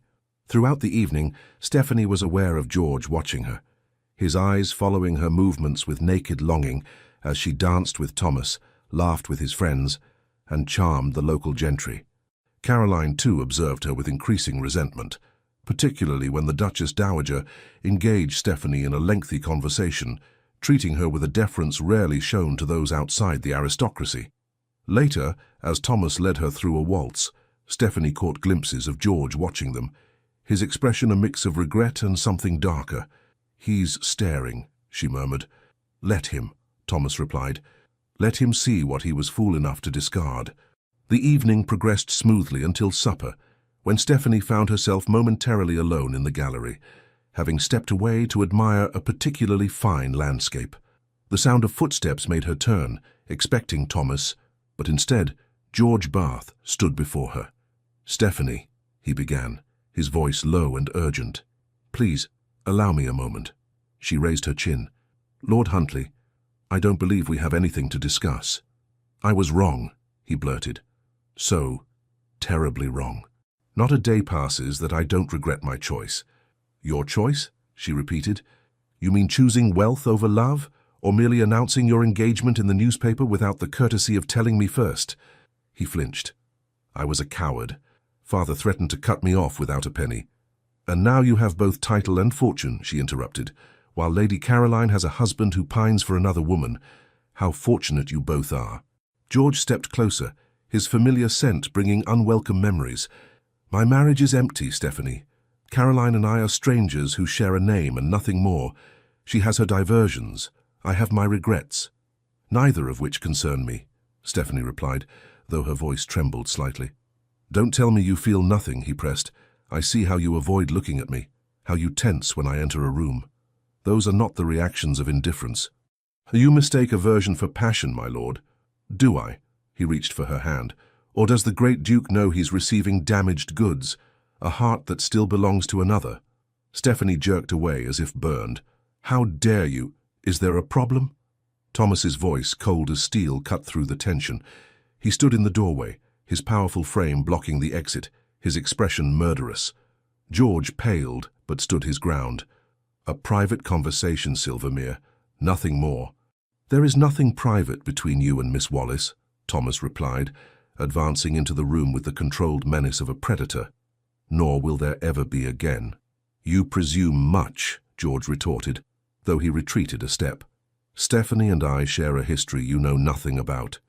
Throughout the evening, Stephanie was aware of George watching her, his eyes following her movements with naked longing as she danced with Thomas, laughed with his friends, and charmed the local gentry. Caroline, too, observed her with increasing resentment, particularly when the Duchess Dowager engaged Stephanie in a lengthy conversation, treating her with a deference rarely shown to those outside the aristocracy. Later, as Thomas led her through a waltz, Stephanie caught glimpses of George watching them, his expression a mix of regret and something darker. "He's staring," she murmured. "Let him," Thomas replied. "Let him see what he was fool enough to discard." The evening progressed smoothly until supper, when Stephanie found herself momentarily alone in the gallery, having stepped away to admire a particularly fine landscape. The sound of footsteps made her turn, expecting Thomas, but instead, George Bath stood before her. "Stephanie," he began, his voice low and urgent. "Please, allow me a moment." She raised her chin. "Lord Huntly, I don't believe we have anything to discuss." "I was wrong," he blurted. "So terribly wrong. Not a day passes that I don't regret my choice." "Your choice?" she repeated. "You mean choosing wealth over love, or merely announcing your engagement in the newspaper without the courtesy of telling me first?" He flinched. "I was a coward. Father threatened to cut me off without a penny." "And now you have both title and fortune," she interrupted, "while Lady Caroline has a husband who pines for another woman. How fortunate you both are." George stepped closer, his familiar scent bringing unwelcome memories. "My marriage is empty, Stephanie. Caroline and I are strangers who share a name and nothing more. She has her diversions. I have my regrets." "Neither of which concern me," Stephanie replied, though her voice trembled slightly. "Don't tell me you feel nothing," he pressed. "I see how you avoid looking at me, how you tense when I enter a room. Those are not the reactions of indifference." "You mistake aversion for passion, my lord." "Do I?" He reached for her hand. "Or does the great Duke know he's receiving damaged goods, a heart that still belongs to another?" Stephanie jerked away as if burned. "How dare you? Is there a problem?" Thomas's voice, cold as steel, cut through the tension. He stood in the doorway, his powerful frame blocking the exit, his expression murderous. George paled, but stood his ground. "A private conversation, Silvermere, nothing more." "There is nothing private between you and Miss Wallace," Thomas replied, advancing into the room with the controlled menace of a predator. "Nor will there ever be again." "You presume much," George retorted, though he retreated a step. "Stephanie and I share a history you know nothing about.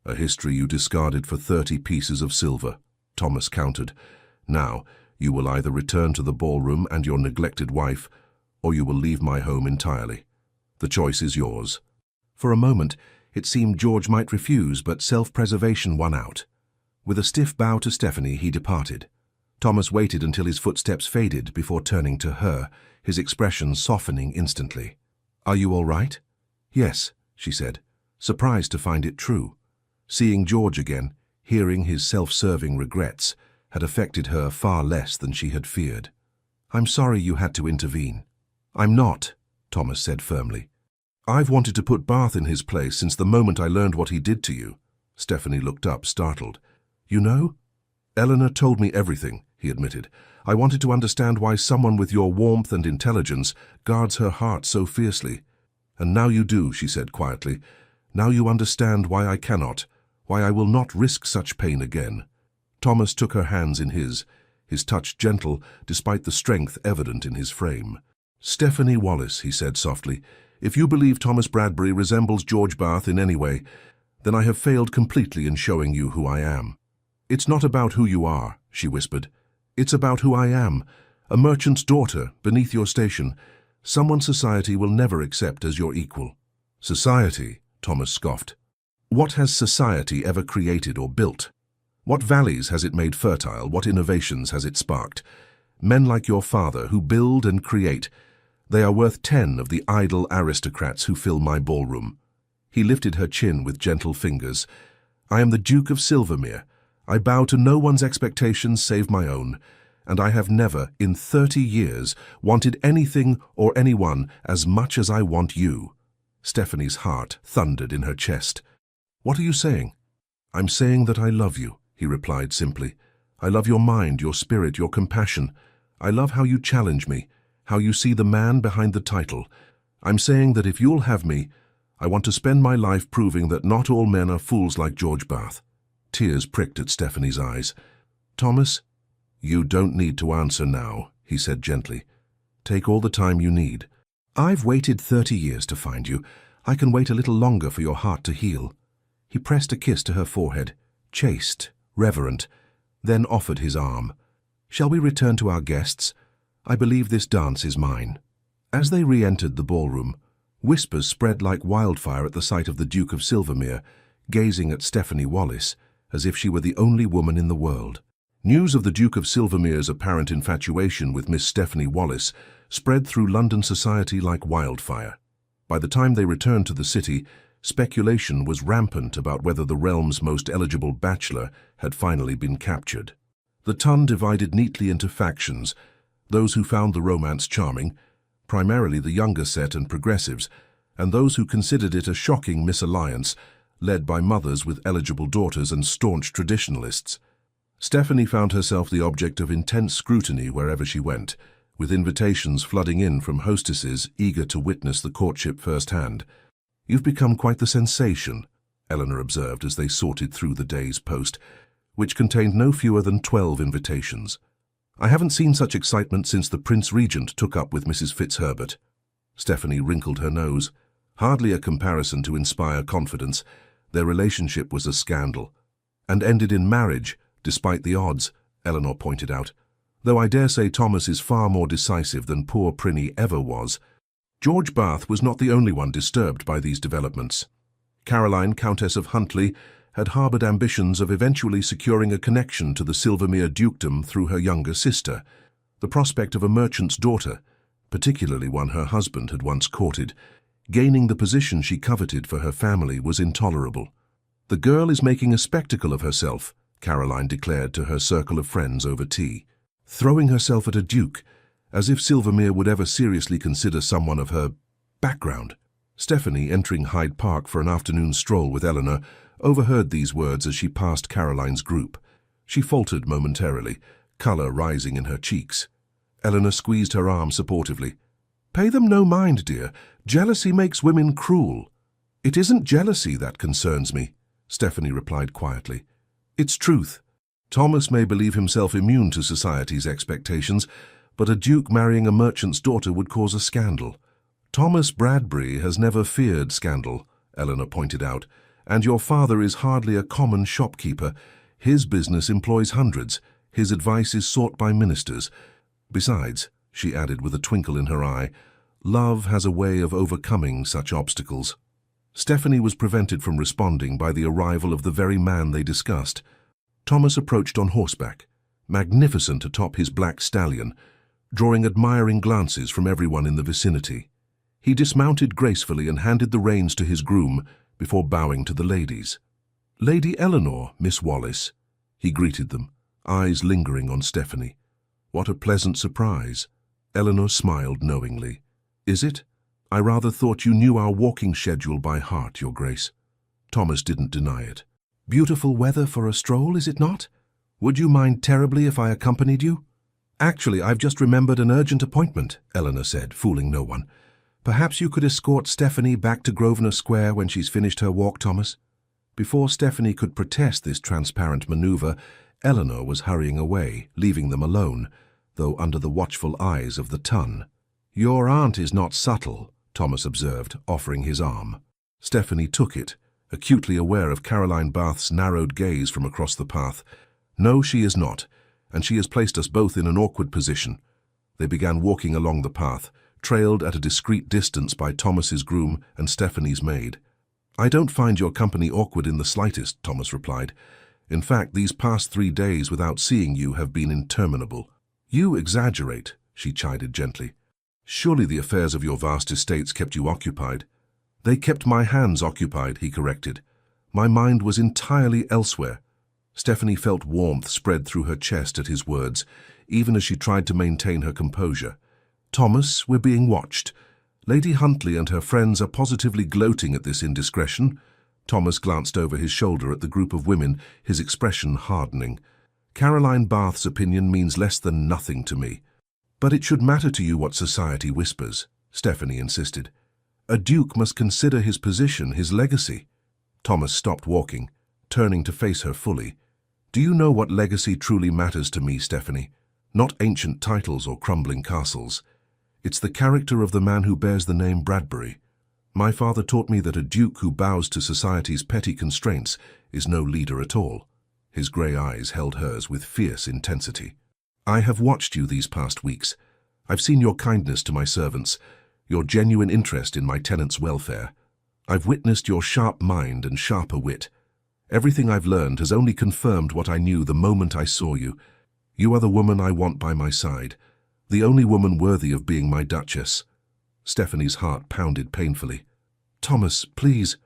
A history you discarded for 30 pieces of silver," Thomas countered. "Now, you will either return to the ballroom and your neglected wife, or you will leave my home entirely. The choice is yours." For a moment, it seemed George might refuse, but self-preservation won out. With a stiff bow to Stephanie, he departed. Thomas waited until his footsteps faded before turning to her, his expression softening instantly. "Are you all right?" "Yes," she said. surprised to find it true. Seeing George again, hearing his self-serving regrets, had affected her far less than she had feared. "I'm sorry you had to intervene." "I'm not," Thomas said firmly. "I've wanted to put Bath in his place since the moment I learned what he did to you." Stephanie looked up, startled. "You know?" "Eleanor told me everything," he admitted. "I wanted to understand why someone with your warmth and intelligence guards her heart so fiercely. And now you do," she said quietly. "Now you understand why I cannot, why I will not risk such pain again." Thomas took her hands in his touch gentle despite the strength evident in his frame. "Stephanie Wallace," he said softly, "if you believe Thomas Bradbury resembles George Bath in any way, then I have failed completely in showing you who I am." "It's not about who you are," she whispered. "It's about who I am, a merchant's daughter beneath your station, someone society will never accept as your equal." "Society?" Thomas scoffed. "What has society ever created or built? What valleys has it made fertile? What innovations has it sparked? Men like your father who build and create, they are worth 10 of the idle aristocrats who fill my ballroom." He lifted her chin with gentle fingers. "I am the Duke of Silvermere. I bow to no one's expectations save my own, and I have never, in 30 years, wanted anything or anyone as much as I want you." Stephanie's heart thundered in her chest. "What are you saying?" "I'm saying that I love you," he replied simply. "I love your mind, your spirit, your compassion. I love how you challenge me, how you see the man behind the title. I'm saying that if you'll have me, I want to spend my life proving that not all men are fools like George Bath." Tears pricked at Stephanie's eyes. "Thomas, you don't need to answer now," he said gently. "Take all the time you need. I've waited 30 years to find you. I can wait a little longer for your heart to heal." He pressed a kiss to her forehead, chaste, reverent, then offered his arm. "Shall we return to our guests? I believe this dance is mine." As they re-entered the ballroom, whispers spread like wildfire at the sight of the Duke of Silvermere, gazing at Stephanie Wallace, as if she were the only woman in the world. News of the Duke of Silvermere's apparent infatuation with Miss Stephanie Wallace spread through London society like wildfire. By the time they returned to the city, speculation was rampant about whether the realm's most eligible bachelor had finally been captured. The ton divided neatly into factions, those who found the romance charming, primarily the younger set and progressives, and those who considered it a shocking misalliance, led by mothers with eligible daughters and staunch traditionalists. Stephanie found herself the object of intense scrutiny wherever she went, with invitations flooding in from hostesses eager to witness the courtship firsthand. "You've become quite the sensation," Eleanor observed as they sorted through the day's post, which contained no fewer than 12 invitations. "I haven't seen such excitement since the Prince Regent took up with Mrs. Fitzherbert." Stephanie wrinkled her nose. Hardly a comparison to inspire confidence. Their relationship was a scandal, and ended in marriage, despite the odds, Eleanor pointed out. "Though I dare say Thomas is far more decisive than poor Prinny ever was." George Bath was not the only one disturbed by these developments. Caroline, Countess of Huntly, had harboured ambitions of eventually securing a connection to the Silvermere dukedom through her younger sister. The prospect of a merchant's daughter, particularly one her husband had once courted, gaining the position she coveted for her family, was intolerable. "The girl is making a spectacle of herself," Caroline declared to her circle of friends over tea. "Throwing herself at a duke, as if Silvermere would ever seriously consider someone of her background." Stephanie, entering Hyde Park for an afternoon stroll with Eleanor, overheard these words as she passed Caroline's group. She faltered momentarily, colour rising in her cheeks. Eleanor squeezed her arm supportively. "Pay them no mind, dear. Jealousy makes women cruel." "It isn't jealousy that concerns me," Stephanie replied quietly. "It's truth. Thomas may believe himself immune to society's expectations, but a duke marrying a merchant's daughter would cause a scandal." "Thomas Bradbury has never feared scandal," Eleanor pointed out, "and your father is hardly a common shopkeeper. His business employs hundreds. His advice is sought by ministers. Besides," she added with a twinkle in her eye, "love has a way of overcoming such obstacles." Stephanie was prevented from responding by the arrival of the very man they discussed. Thomas approached on horseback, magnificent atop his black stallion, drawing admiring glances from everyone in the vicinity. He dismounted gracefully and handed the reins to his groom, before bowing to the ladies. "Lady Eleanor, Miss Wallace," he greeted them, eyes lingering on Stephanie. "What a pleasant surprise." Eleanor smiled knowingly. "Is it? I rather thought you knew our walking schedule by heart, Your Grace." Thomas didn't deny it. "Beautiful weather for a stroll, is it not? Would you mind terribly if I accompanied you?" "Actually, I've just remembered an urgent appointment," Eleanor said, fooling no one. "Perhaps you could escort Stephanie back to Grosvenor Square when she's finished her walk, Thomas?" Before Stephanie could protest this transparent maneuver, Eleanor was hurrying away, leaving them alone, though under the watchful eyes of the ton. "Your aunt is not subtle," Thomas observed, offering his arm. Stephanie took it, acutely aware of Caroline Bath's narrowed gaze from across the path. "No, she is not, and she has placed us both in an awkward position." They began walking along the path, trailed at a discreet distance by Thomas's groom and Stephanie's maid. "I don't find your company awkward in the slightest," Thomas replied. "In fact, these past 3 days without seeing you have been interminable." "You exaggerate," she chided gently. "Surely the affairs of your vast estates kept you occupied." "They kept my hands occupied," he corrected. "My mind was entirely elsewhere." Stephanie felt warmth spread through her chest at his words, even as she tried to maintain her composure. "Thomas, we're being watched. Lady Huntley and her friends are positively gloating at this indiscretion." Thomas glanced over his shoulder at the group of women, his expression hardening. "Caroline Bath's opinion means less than nothing to me." "But it should matter to you what society whispers," Stephanie insisted. "A duke must consider his position, his legacy." Thomas stopped walking, turning to face her fully. "Do you know what legacy truly matters to me, Stephanie? Not ancient titles or crumbling castles. It's the character of the man who bears the name Bradbury. My father taught me that a duke who bows to society's petty constraints is no leader at all." His grey eyes held hers with fierce intensity. "I have watched you these past weeks. I've seen your kindness to my servants, your genuine interest in my tenants' welfare. I've witnessed your sharp mind and sharper wit. Everything I've learned has only confirmed what I knew the moment I saw you. You are the woman I want by my side, the only woman worthy of being my Duchess." Stephanie's heart pounded painfully. "Thomas, please."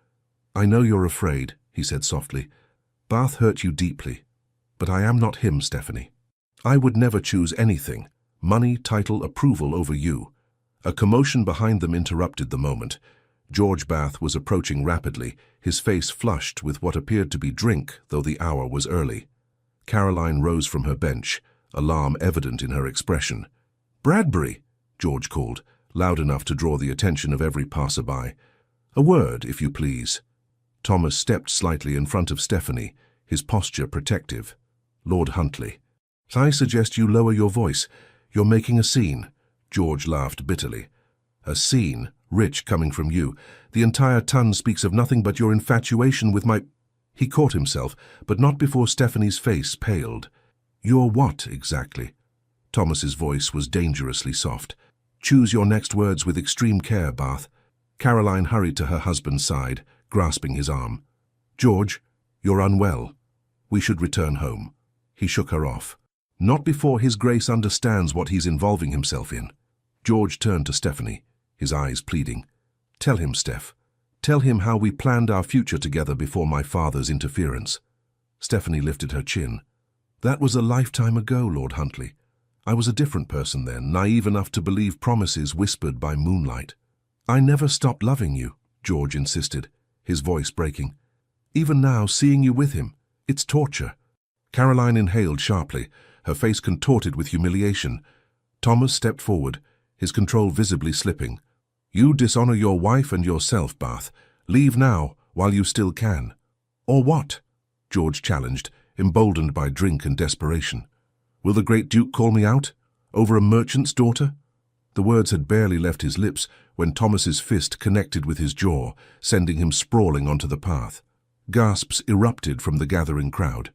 "I know you're afraid," he said softly. "Bath hurt you deeply. But I am not him, Stephanie. I would never choose anything, money, title, approval over you." A commotion behind them interrupted the moment. George Bath was approaching rapidly, his face flushed with what appeared to be drink, though the hour was early. Caroline rose from her bench, alarm evident in her expression. "Bradbury!" George called, loud enough to draw the attention of every passer-by. "A word, if you please." Thomas stepped slightly in front of Stephanie, his posture protective. "Lord Huntley." "I suggest you lower your voice. You're making a scene." George laughed bitterly. "A scene, rich coming from you. The entire ton speaks of nothing but your infatuation with my—" He caught himself, but not before Stephanie's face paled. "Your what, exactly?" Thomas's voice was dangerously soft. "Choose your next words with extreme care, Bath." Caroline hurried to her husband's side, grasping his arm. "George, you're unwell. We should return home." He shook her off. "Not before His Grace understands what he's involving himself in." George turned to Stephanie, his eyes pleading. "Tell him, Steph. Tell him how we planned our future together before my father's interference." Stephanie lifted her chin. "That was a lifetime ago, Lord Huntley. I was a different person then, naive enough to believe promises whispered by moonlight." "I never stopped loving you," George insisted, his voice breaking. "Even now, seeing you with him, it's torture." Caroline inhaled sharply, her face contorted with humiliation. Thomas stepped forward, his control visibly slipping. "You dishonor your wife and yourself, Bath. Leave now, while you still can." "Or what?" George challenged, emboldened by drink and desperation. "Will the great Duke call me out? Over a merchant's daughter?" The words had barely left his lips when Thomas's fist connected with his jaw, sending him sprawling onto the path. Gasps erupted from the gathering crowd.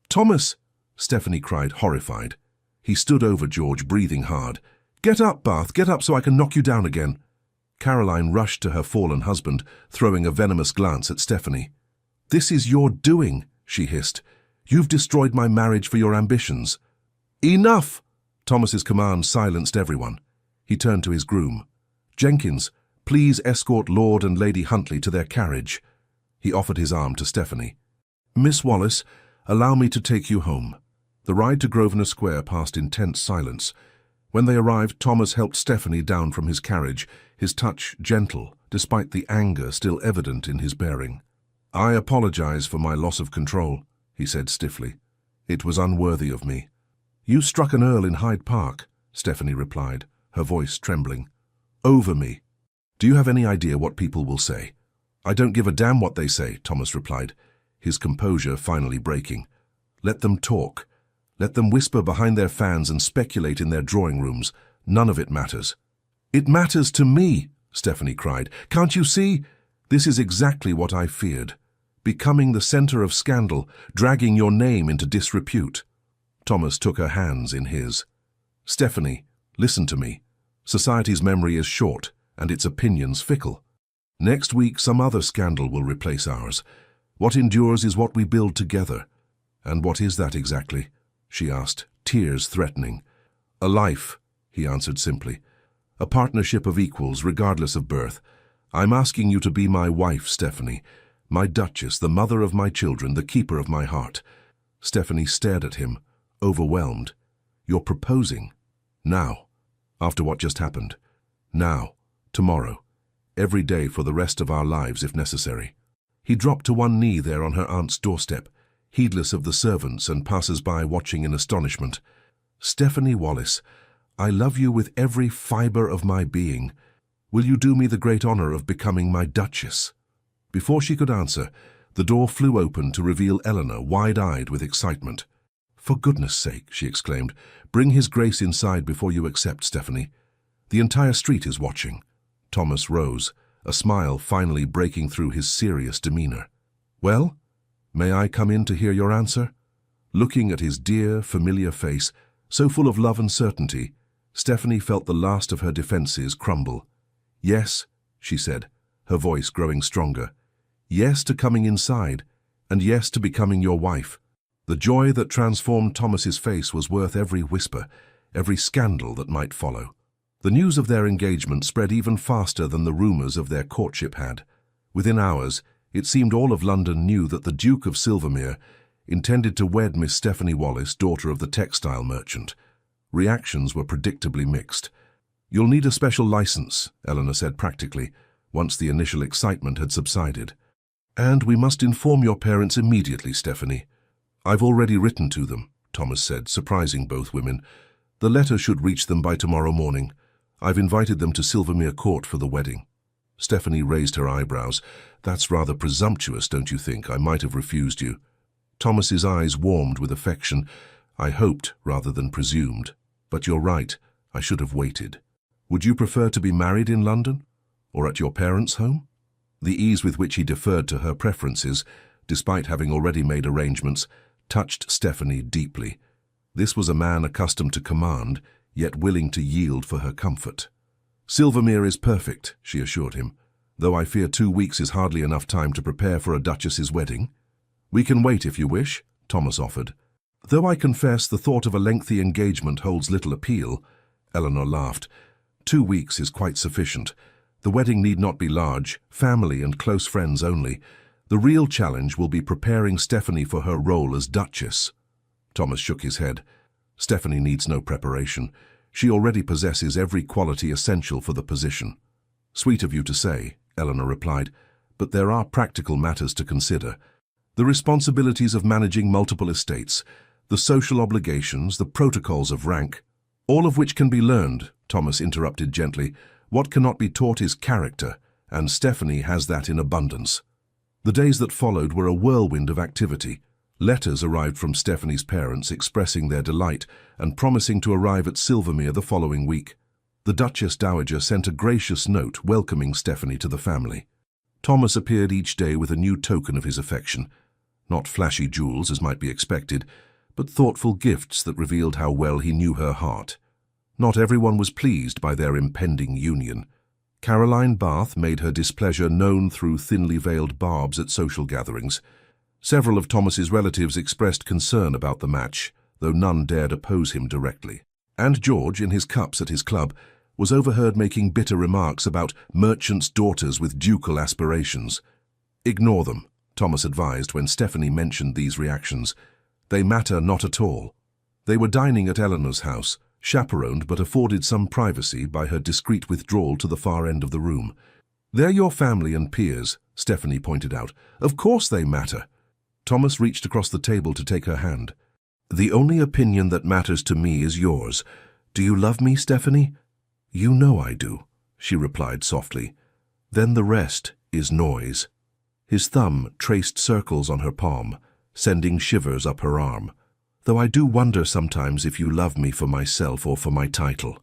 "Thomas!" Stephanie cried, horrified. He stood over George, breathing hard. "Get up, Bath, get up so I can knock you down again." Caroline rushed to her fallen husband, throwing a venomous glance at Stephanie. "This is your doing," she hissed. "You've destroyed my marriage for your ambitions." "Enough!" Thomas's command silenced everyone. He turned to his groom. "Jenkins, please escort Lord and Lady Huntley to their carriage." He offered his arm to Stephanie. "Miss Wallace, allow me to take you home." The ride to Grosvenor Square passed in tense silence. When they arrived, Thomas helped Stephanie down from his carriage, his touch gentle, despite the anger still evident in his bearing. "I apologize for my loss of control," he said stiffly. "It was unworthy of me." "You struck an Earl in Hyde Park," Stephanie replied, her voice trembling. "Over me. Do you have any idea what people will say?" "I don't give a damn what they say," Thomas replied, his composure finally breaking. "Let them talk. Let them whisper behind their fans and speculate in their drawing rooms. None of it matters." "It matters to me," Stephanie cried. "Can't you see? This is exactly what I feared. Becoming the center of scandal, dragging your name into disrepute." Thomas took her hands in his. "Stephanie, listen to me. Society's memory is short, and its opinions fickle. Next week, some other scandal will replace ours. What endures is what we build together." "And what is that exactly?" she asked, tears threatening. "A life," he answered simply. "A partnership of equals, regardless of birth. I'm asking you to be my wife, Stephanie. My Duchess, the mother of my children, the keeper of my heart." Stephanie stared at him, overwhelmed. "You're proposing? Now? After what just happened? Now? Tomorrow? Every day for the rest of our lives, if necessary?" He dropped to one knee there on her aunt's doorstep, heedless of the servants and passers-by watching in astonishment. "Stephanie Wallace, I love you with every fiber of my being. Will you do me the great honor of becoming my Duchess?" Before she could answer, the door flew open to reveal Eleanor, wide-eyed with excitement. "For goodness sake," she exclaimed, "bring His Grace inside before you accept, Stephanie. The entire street is watching." Thomas rose, a smile finally breaking through his serious demeanor. "Well, may I come in to hear your answer?" Looking at his dear, familiar face, so full of love and certainty, Stephanie felt the last of her defenses crumble. "Yes," she said, her voice growing stronger. "Yes to coming inside, and yes to becoming your wife." The joy that transformed Thomas's face was worth every whisper, every scandal that might follow. The news of their engagement spread even faster than the rumors of their courtship had. Within hours, it seemed all of London knew that the Duke of Silvermere intended to wed Miss Stephanie Wallace, daughter of the textile merchant. Reactions were predictably mixed. "You'll need a special license," Eleanor said practically, once the initial excitement had subsided. "And we must inform your parents immediately, Stephanie." "I've already written to them," Thomas said, surprising both women. "The letter should reach them by tomorrow morning. I've invited them to Silvermere Court for the wedding." Stephanie raised her eyebrows. "That's rather presumptuous, don't you think? I might have refused you." Thomas's eyes warmed with affection. "I hoped rather than presumed. But you're right, I should have waited. Would you prefer to be married in London? Or at your parents' home?" The ease with which he deferred to her preferences, despite having already made arrangements, touched Stephanie deeply. This was a man accustomed to command, yet willing to yield for her comfort. "Silvermere is perfect," she assured him, "though I fear 2 weeks is hardly enough time to prepare for a duchess's wedding." "We can wait if you wish," Thomas offered. "Though I confess the thought of a lengthy engagement holds little appeal," Eleanor laughed. 2 weeks is quite sufficient. The wedding need not be large, family and close friends only. The real challenge will be preparing Stephanie for her role as Duchess." Thomas shook his head. "Stephanie needs no preparation. She already possesses every quality essential for the position." "Sweet of you to say," Eleanor replied, "but there are practical matters to consider. The responsibilities of managing multiple estates, the social obligations, the protocols of rank, all of which can be learned," Thomas interrupted gently. "What cannot be taught is character, and Stephanie has that in abundance." The days that followed were a whirlwind of activity. Letters arrived from Stephanie's parents expressing their delight and promising to arrive at Silvermere the following week. The Duchess Dowager sent a gracious note welcoming Stephanie to the family. Thomas appeared each day with a new token of his affection. Not flashy jewels, as might be expected, but thoughtful gifts that revealed how well he knew her heart. Not everyone was pleased by their impending union. Caroline Bath made her displeasure known through thinly veiled barbs at social gatherings. Several of Thomas's relatives expressed concern about the match, though none dared oppose him directly. And George, in his cups at his club, was overheard making bitter remarks about merchants' daughters with ducal aspirations. "Ignore them," Thomas advised when Stephanie mentioned these reactions. They matter not at all. They were dining at Eleanor's house, chaperoned but afforded some privacy by her discreet withdrawal to the far end of the room. "They're your family and peers," Stephanie pointed out. "Of course they matter." Thomas reached across the table to take her hand. "The only opinion that matters to me is yours. Do you love me, Stephanie?" "You know I do," she replied softly. "Then the rest is noise." His thumb traced circles on her palm, sending shivers up her arm. "Though I do wonder sometimes if you love me for myself or for my title."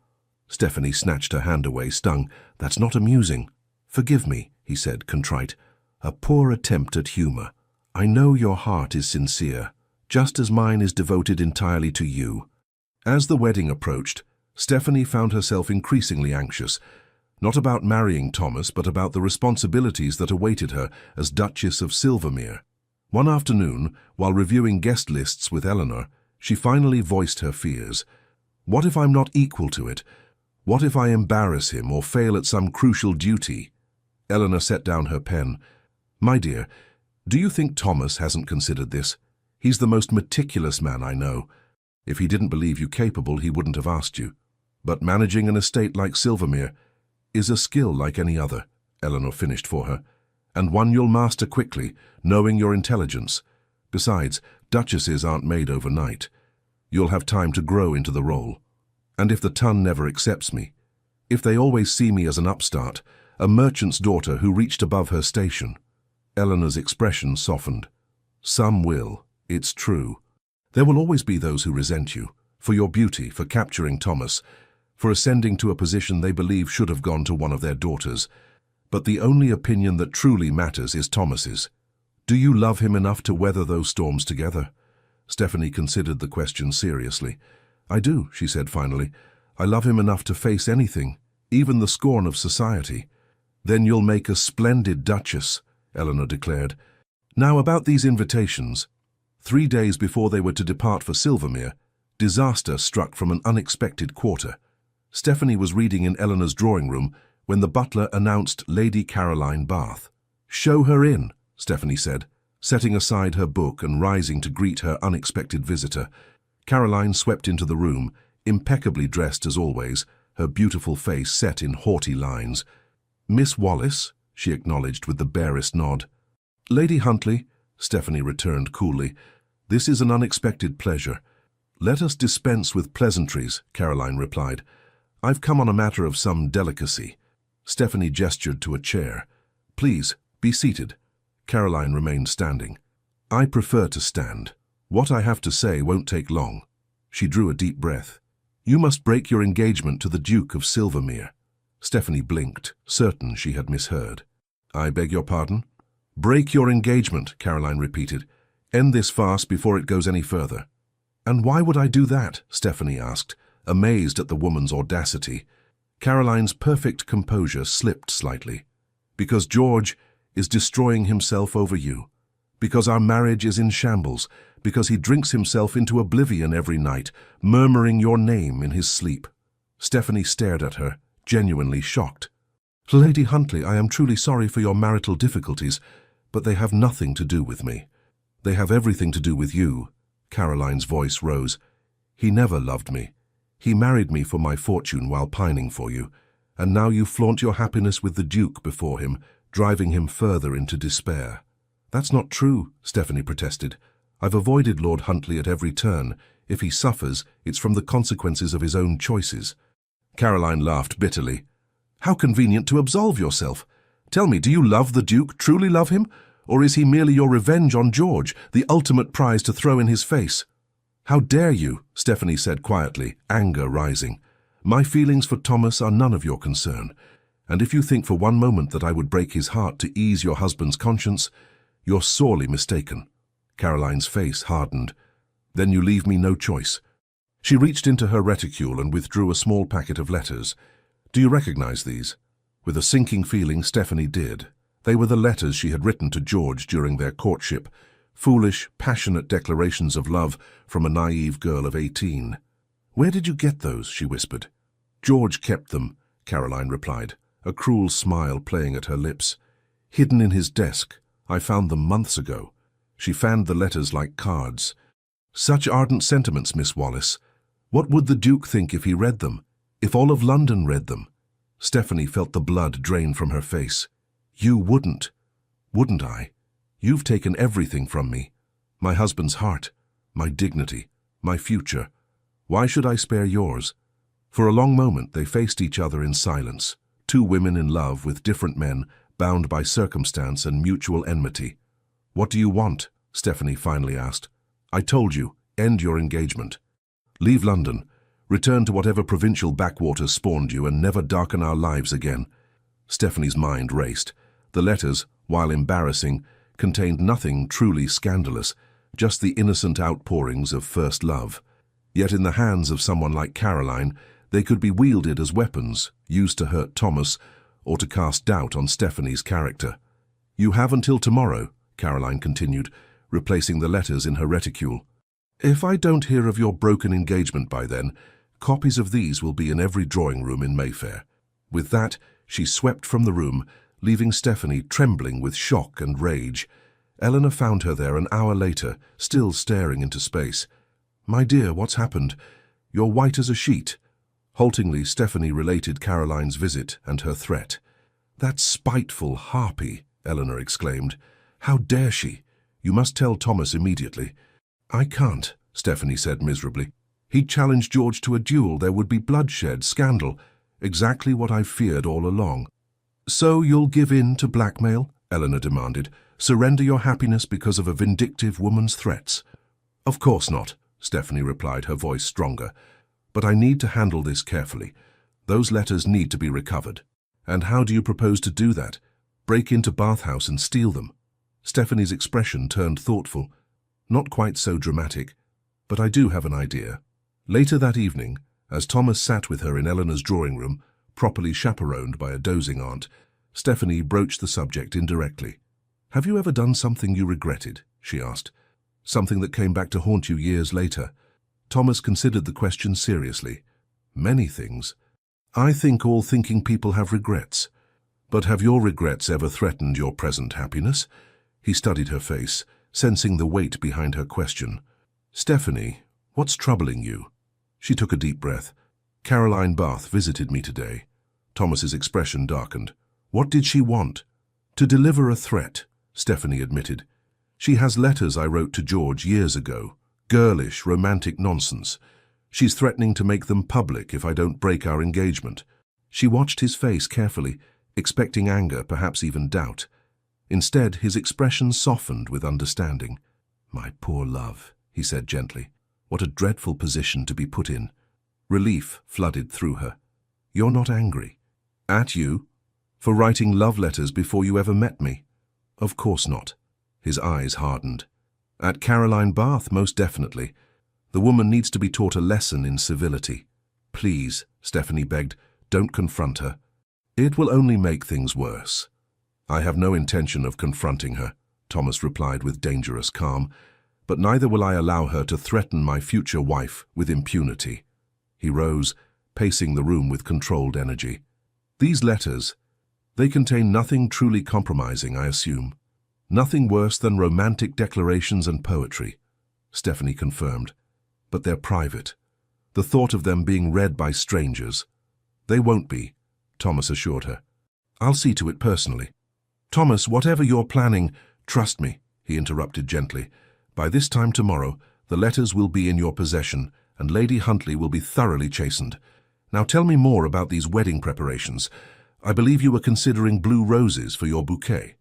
Stephanie snatched her hand away, stung. "That's not amusing." "Forgive me," he said, contrite. "A poor attempt at humor. I know your heart is sincere, just as mine is devoted entirely to you." As the wedding approached, Stephanie found herself increasingly anxious, not about marrying Thomas, but about the responsibilities that awaited her as Duchess of Silvermere. One afternoon, while reviewing guest lists with Eleanor, she finally voiced her fears. "What if I'm not equal to it? What if I embarrass him or fail at some crucial duty?" Eleanor set down her pen. "My dear, do you think Thomas hasn't considered this? He's the most meticulous man I know. If he didn't believe you capable, he wouldn't have asked you. But managing an estate like Silvermere is a skill like any other," Eleanor finished for her, "and one you'll master quickly, knowing your intelligence. Besides, duchesses aren't made overnight. You'll have time to grow into the role. And if the ton never accepts me, if they always see me as an upstart, a merchant's daughter who reached above her station." Eleanor's expression softened. "Some will, it's true. There will always be those who resent you, for your beauty, for capturing Thomas, for ascending to a position they believe should have gone to one of their daughters. But the only opinion that truly matters is Thomas's. Do you love him enough to weather those storms together?" Stephanie considered the question seriously. "I do," she said finally. "I love him enough to face anything, even the scorn of society." "Then you'll make a splendid duchess," Eleanor declared. "Now about these invitations." 3 days before they were to depart for Silvermere, disaster struck from an unexpected quarter. Stephanie was reading in Eleanor's drawing room when the butler announced Lady Caroline Bath. "Show her in," Stephanie said, setting aside her book and rising to greet her unexpected visitor. Caroline swept into the room, impeccably dressed as always, her beautiful face set in haughty lines. "Miss Wallace," she acknowledged with the barest nod. "Lady Huntley," Stephanie returned coolly. "This is an unexpected pleasure." "Let us dispense with pleasantries," Caroline replied. "I've come on a matter of some delicacy." Stephanie gestured to a chair. "Please, be seated." Caroline remained standing. "I prefer to stand. What I have to say won't take long." She drew a deep breath. "You must break your engagement to the Duke of Silvermere." Stephanie blinked, certain she had misheard. "I beg your pardon?" "Break your engagement," Caroline repeated. "End this farce before it goes any further." "And why would I do that?" Stephanie asked, amazed at the woman's audacity. Caroline's perfect composure slipped slightly. "Because George is destroying himself over you. Because our marriage is in shambles. Because he drinks himself into oblivion every night, murmuring your name in his sleep." Stephanie stared at her, genuinely shocked. "Lady Huntley, I am truly sorry for your marital difficulties, but they have nothing to do with me. They have everything to do with you." Caroline's voice rose. "He never loved me. He married me for my fortune while pining for you, and now you flaunt your happiness with the Duke before him, driving him further into despair." "That's not true," Stephanie protested. "I've avoided Lord Huntley at every turn. If he suffers, it's from the consequences of his own choices." Caroline laughed bitterly. "How convenient to absolve yourself. Tell me, do you love the Duke, truly love him? Or is he merely your revenge on George, the ultimate prize to throw in his face?" "How dare you?" Stephanie said quietly, anger rising. "My feelings for Thomas are none of your concern. And if you think for one moment that I would break his heart to ease your husband's conscience, you're sorely mistaken." Caroline's face hardened. "Then you leave me no choice." She reached into her reticule and withdrew a small packet of letters. "Do you recognize these?" With a sinking feeling, Stephanie did. They were the letters she had written to George during their courtship, foolish, passionate declarations of love from a naive girl of 18. "Where did you get those?" she whispered. "George kept them," Caroline replied, a cruel smile playing at her lips. "Hidden in his desk. I found them months ago. She fanned the letters like cards. Such ardent sentiments, Miss Wallis. What would the Duke think if he read them? If all of London read them? Stephanie felt the blood drain from her face. You wouldn't. Wouldn't I? You've taken everything from me. My husband's heart, my dignity, my future. Why should I spare yours? For a long moment they faced each other in silence, two women in love with different men, bound by circumstance and mutual enmity. What do you want? Stephanie finally asked. I told you, end your engagement. Leave London, return to whatever provincial backwaters spawned you and never darken our lives again. Stephanie's mind raced. The letters, while embarrassing, contained nothing truly scandalous, just the innocent outpourings of first love. Yet in the hands of someone like Caroline, they could be wielded as weapons, used to hurt Thomas or to cast doubt on Stephanie's character. You have until tomorrow, Caroline continued, replacing the letters in her reticule. If I don't hear of your broken engagement by then, copies of these will be in every drawing room in Mayfair. With that, she swept from the room, leaving Stephanie trembling with shock and rage. Eleanor found her there an hour later, still staring into space. My dear, what's happened? You're white as a sheet. Haltingly, Stephanie related Caroline's visit and her threat. That spiteful harpy, Eleanor exclaimed. How dare she? You must tell Thomas immediately. I can't, Stephanie said miserably. He'd challenge George to a duel. There would be bloodshed, scandal. Exactly what I've feared all along. So you'll give in to blackmail? Eleanor demanded. Surrender your happiness because of a vindictive woman's threats? Of course not, Stephanie replied, her voice stronger. But I need to handle this carefully. Those letters need to be recovered. And how do you propose to do that? Break into Bath House and steal them? Stephanie's expression turned thoughtful. Not quite so dramatic, but I do have an idea. Later that evening, as Thomas sat with her in Eleanor's drawing room, properly chaperoned by a dozing aunt, Stephanie broached the subject indirectly. Have you ever done something you regretted? She asked. Something that came back to haunt you years later? Thomas considered the question seriously. Many things. I think all thinking people have regrets. But have your regrets ever threatened your present happiness? He studied her face, sensing the weight behind her question. Stephanie, what's troubling you? She took a deep breath. Caroline Bath visited me today. Thomas's expression darkened. What did she want? To deliver a threat, Stephanie admitted. She has letters I wrote to George years ago. Girlish, romantic nonsense. She's threatening to make them public if I don't break our engagement. She watched his face carefully, expecting anger, perhaps even doubt. Instead, his expression softened with understanding. My poor love, he said gently. What a dreadful position to be put in. Relief flooded through her. You're not angry. At you? For writing love letters before you ever met me? Of course not. His eyes hardened. At Caroline Bath, most definitely. The woman needs to be taught a lesson in civility. Please, Stephanie begged, don't confront her. It will only make things worse. I have no intention of confronting her, Thomas replied with dangerous calm, but neither will I allow her to threaten my future wife with impunity. He rose, pacing the room with controlled energy. These letters, they contain nothing truly compromising, I assume. Nothing worse than romantic declarations and poetry, Stephanie confirmed. But they're private. The thought of them being read by strangers. They won't be, Thomas assured her. I'll see to it personally. Thomas, whatever you're planning, trust me, he interrupted gently. By this time tomorrow, the letters will be in your possession, and Lady Huntley will be thoroughly chastened. Now tell me more about these wedding preparations. I believe you were considering blue roses for your bouquet.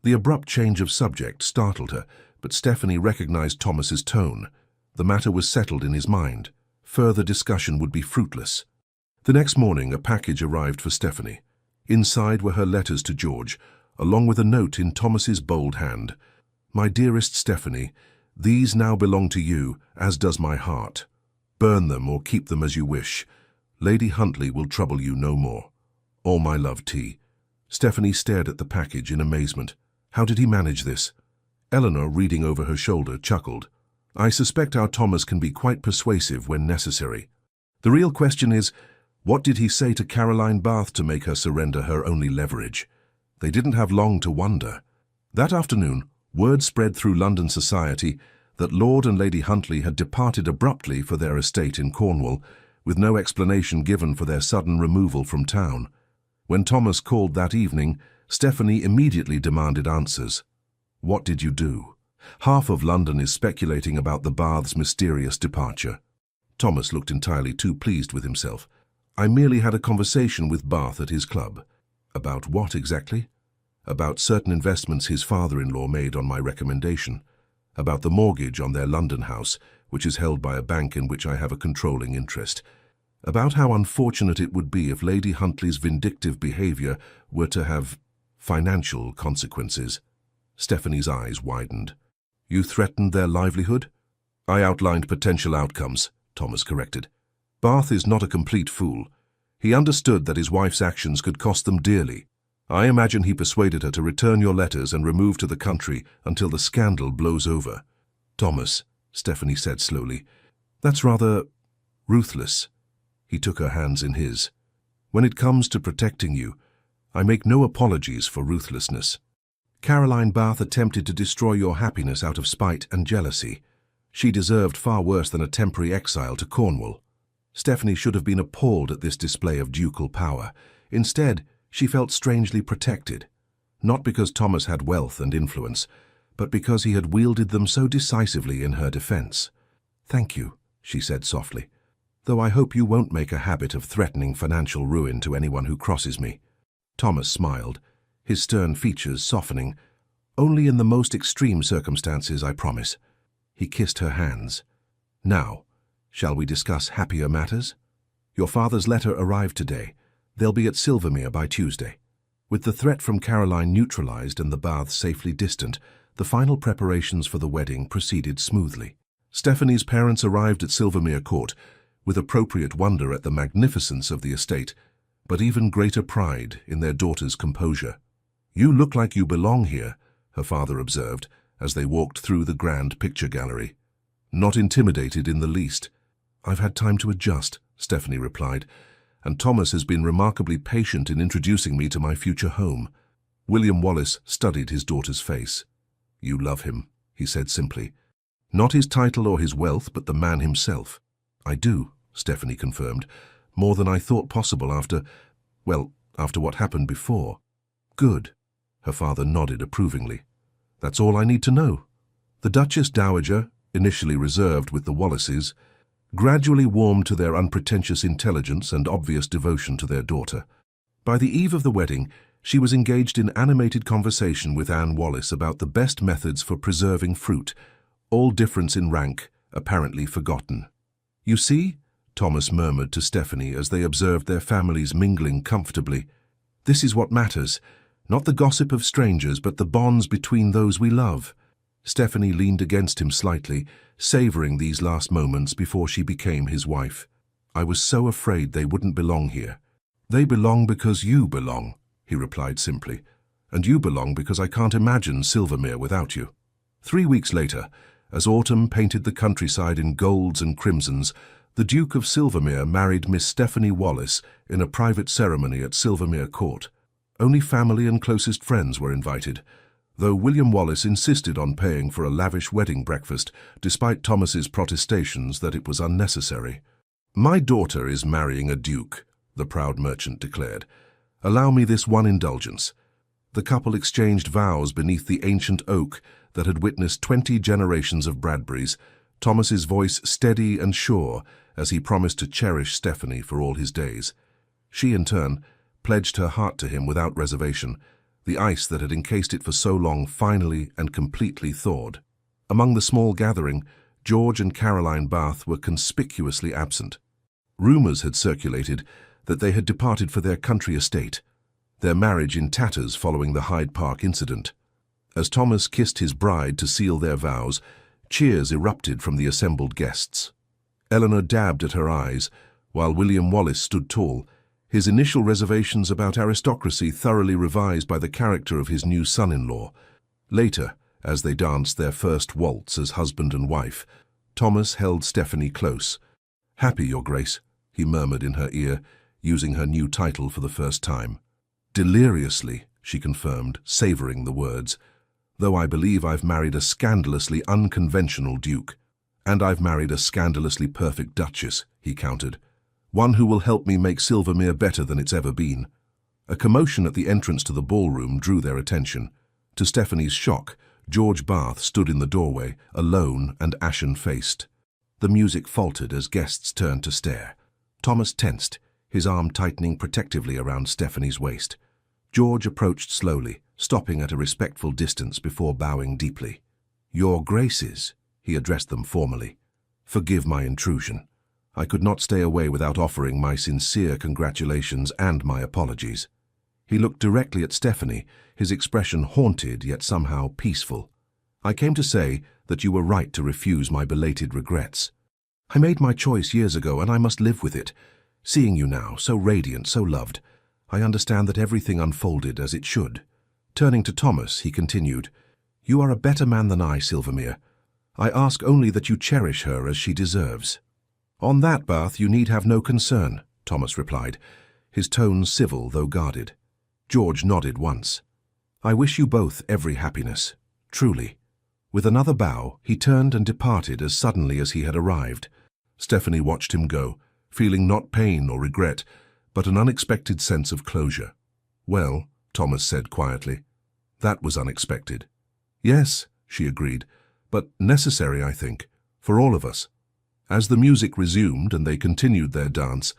The abrupt change of subject startled her, but Stephanie recognized Thomas's tone. The matter was settled in his mind. Further discussion would be fruitless. The next morning, a package arrived for Stephanie. Inside were her letters to George, along with a note in Thomas's bold hand. My dearest Stephanie, these now belong to you, as does my heart. Burn them or keep them as you wish. Lady Huntley will trouble you no more. All my love, T. Stephanie stared at the package in amazement. How did he manage this? Eleanor, reading over her shoulder, chuckled. I suspect our Thomas can be quite persuasive when necessary. The real question is, what did he say to Caroline Bath to make her surrender her only leverage? They didn't have long to wonder. That afternoon, word spread through London society that Lord and Lady Huntley had departed abruptly for their estate in Cornwall, with no explanation given for their sudden removal from town. When Thomas called that evening, Stephanie immediately demanded answers. What did you do? Half of London is speculating about the Bath's mysterious departure. Thomas looked entirely too pleased with himself. I merely had a conversation with Bath at his club. About what exactly? About certain investments his father-in-law made on my recommendation. About the mortgage on their London house, which is held by a bank in which I have a controlling interest. About how unfortunate it would be if Lady Huntley's vindictive behavior were to have financial consequences. Stephanie's eyes widened. You threatened their livelihood? I outlined potential outcomes, Thomas corrected. Bath is not a complete fool. He understood that his wife's actions could cost them dearly. I imagine he persuaded her to return your letters and remove to the country until the scandal blows over. Thomas, Stephanie said slowly, that's rather ruthless. He took her hands in his. When it comes to protecting you, I make no apologies for ruthlessness. Caroline Bath attempted to destroy your happiness out of spite and jealousy. She deserved far worse than a temporary exile to Cornwall. Stephanie should have been appalled at this display of ducal power. Instead, she felt strangely protected. Not because Thomas had wealth and influence, but because he had wielded them so decisively in her defense. Thank you, she said softly, though I hope you won't make a habit of threatening financial ruin to anyone who crosses me. Thomas smiled, his stern features softening. Only in the most extreme circumstances, I promise. He kissed her hands. Now, shall we discuss happier matters? Your father's letter arrived today. They'll be at Silvermere by Tuesday. With the threat from Caroline neutralized and the Baths safely distant, the final preparations for the wedding proceeded smoothly. Stephanie's parents arrived at Silvermere Court with appropriate wonder at the magnificence of the estate, but even greater pride in their daughter's composure. You look like you belong here, her father observed, as they walked through the grand picture gallery. Not intimidated in the least. I've had time to adjust, Stephanie replied, and Thomas has been remarkably patient in introducing me to my future home. William Wallace studied his daughter's face. You love him, he said simply. Not his title or his wealth, but the man himself. I do, Stephanie confirmed, more than I thought possible after what happened before. Good. Her father nodded approvingly. That's all I need to know. The Duchess Dowager, initially reserved with the Wallaces, gradually warmed to their unpretentious intelligence and obvious devotion to their daughter. By the eve of the wedding, she was engaged in animated conversation with Anne Wallace about the best methods for preserving fruit, all difference in rank apparently forgotten. You see, Thomas murmured to Stephanie as they observed their families mingling comfortably. This is what matters, not the gossip of strangers, but the bonds between those we love. Stephanie leaned against him slightly, savoring these last moments before she became his wife. I was so afraid they wouldn't belong here. They belong because you belong, he replied simply, and you belong because I can't imagine Silvermere without you. 3 weeks later, as autumn painted the countryside in golds and crimsons, the Duke of Silvermere married Miss Stephanie Wallace in a private ceremony at Silvermere Court. Only family and closest friends were invited, though William Wallace insisted on paying for a lavish wedding breakfast, despite Thomas's protestations that it was unnecessary. My daughter is marrying a duke, the proud merchant declared. Allow me this one indulgence. The couple exchanged vows beneath the ancient oak that had witnessed 20 generations of Bradburys, Thomas's voice steady and sure as he promised to cherish Stephanie for all his days. She, in turn, pledged her heart to him without reservation. The ice that had encased it for so long finally and completely thawed. Among the small gathering, George and Caroline Bath were conspicuously absent. Rumors had circulated that they had departed for their country estate, their marriage in tatters following the Hyde Park incident. As Thomas kissed his bride to seal their vows, cheers erupted from the assembled guests. Eleanor dabbed at her eyes, while William Wallace stood tall, his initial reservations about aristocracy thoroughly revised by the character of his new son-in-law. Later, as they danced their first waltz as husband and wife, Thomas held Stephanie close. "Happy, Your Grace," he murmured in her ear, using her new title for the first time. "Deliriously," she confirmed, savoring the words. though I believe I've married a scandalously unconventional duke. And I've married a scandalously perfect duchess, he countered. One who will help me make Silvermere better than it's ever been. A commotion at the entrance to the ballroom drew their attention. To Stephanie's shock, George Bath stood in the doorway, alone and ashen-faced. The music faltered as guests turned to stare. Thomas tensed, his arm tightening protectively around Stephanie's waist. George approached slowly, stopping at a respectful distance before bowing deeply. "Your Graces," he addressed them formally. "Forgive my intrusion. I could not stay away without offering my sincere congratulations and my apologies." He looked directly at Stephanie, his expression haunted yet somehow peaceful. "I came to say that you were right to refuse my belated regrets. I made my choice years ago and I must live with it. Seeing you now, so radiant, so loved, I understand that everything unfolded as it should." Turning to Thomas, he continued, "You are a better man than I, Silvermere. I ask only that you cherish her as she deserves." "On that, Bath, you need have no concern," Thomas replied, his tone civil though guarded. George nodded once. "I wish you both every happiness, truly." With another bow, he turned and departed as suddenly as he had arrived. Stephanie watched him go, feeling not pain or regret, but an unexpected sense of closure. "Well," Thomas said quietly, "that was unexpected." "Yes," she agreed, "but necessary, I think, for all of us." As the music resumed and they continued their dance,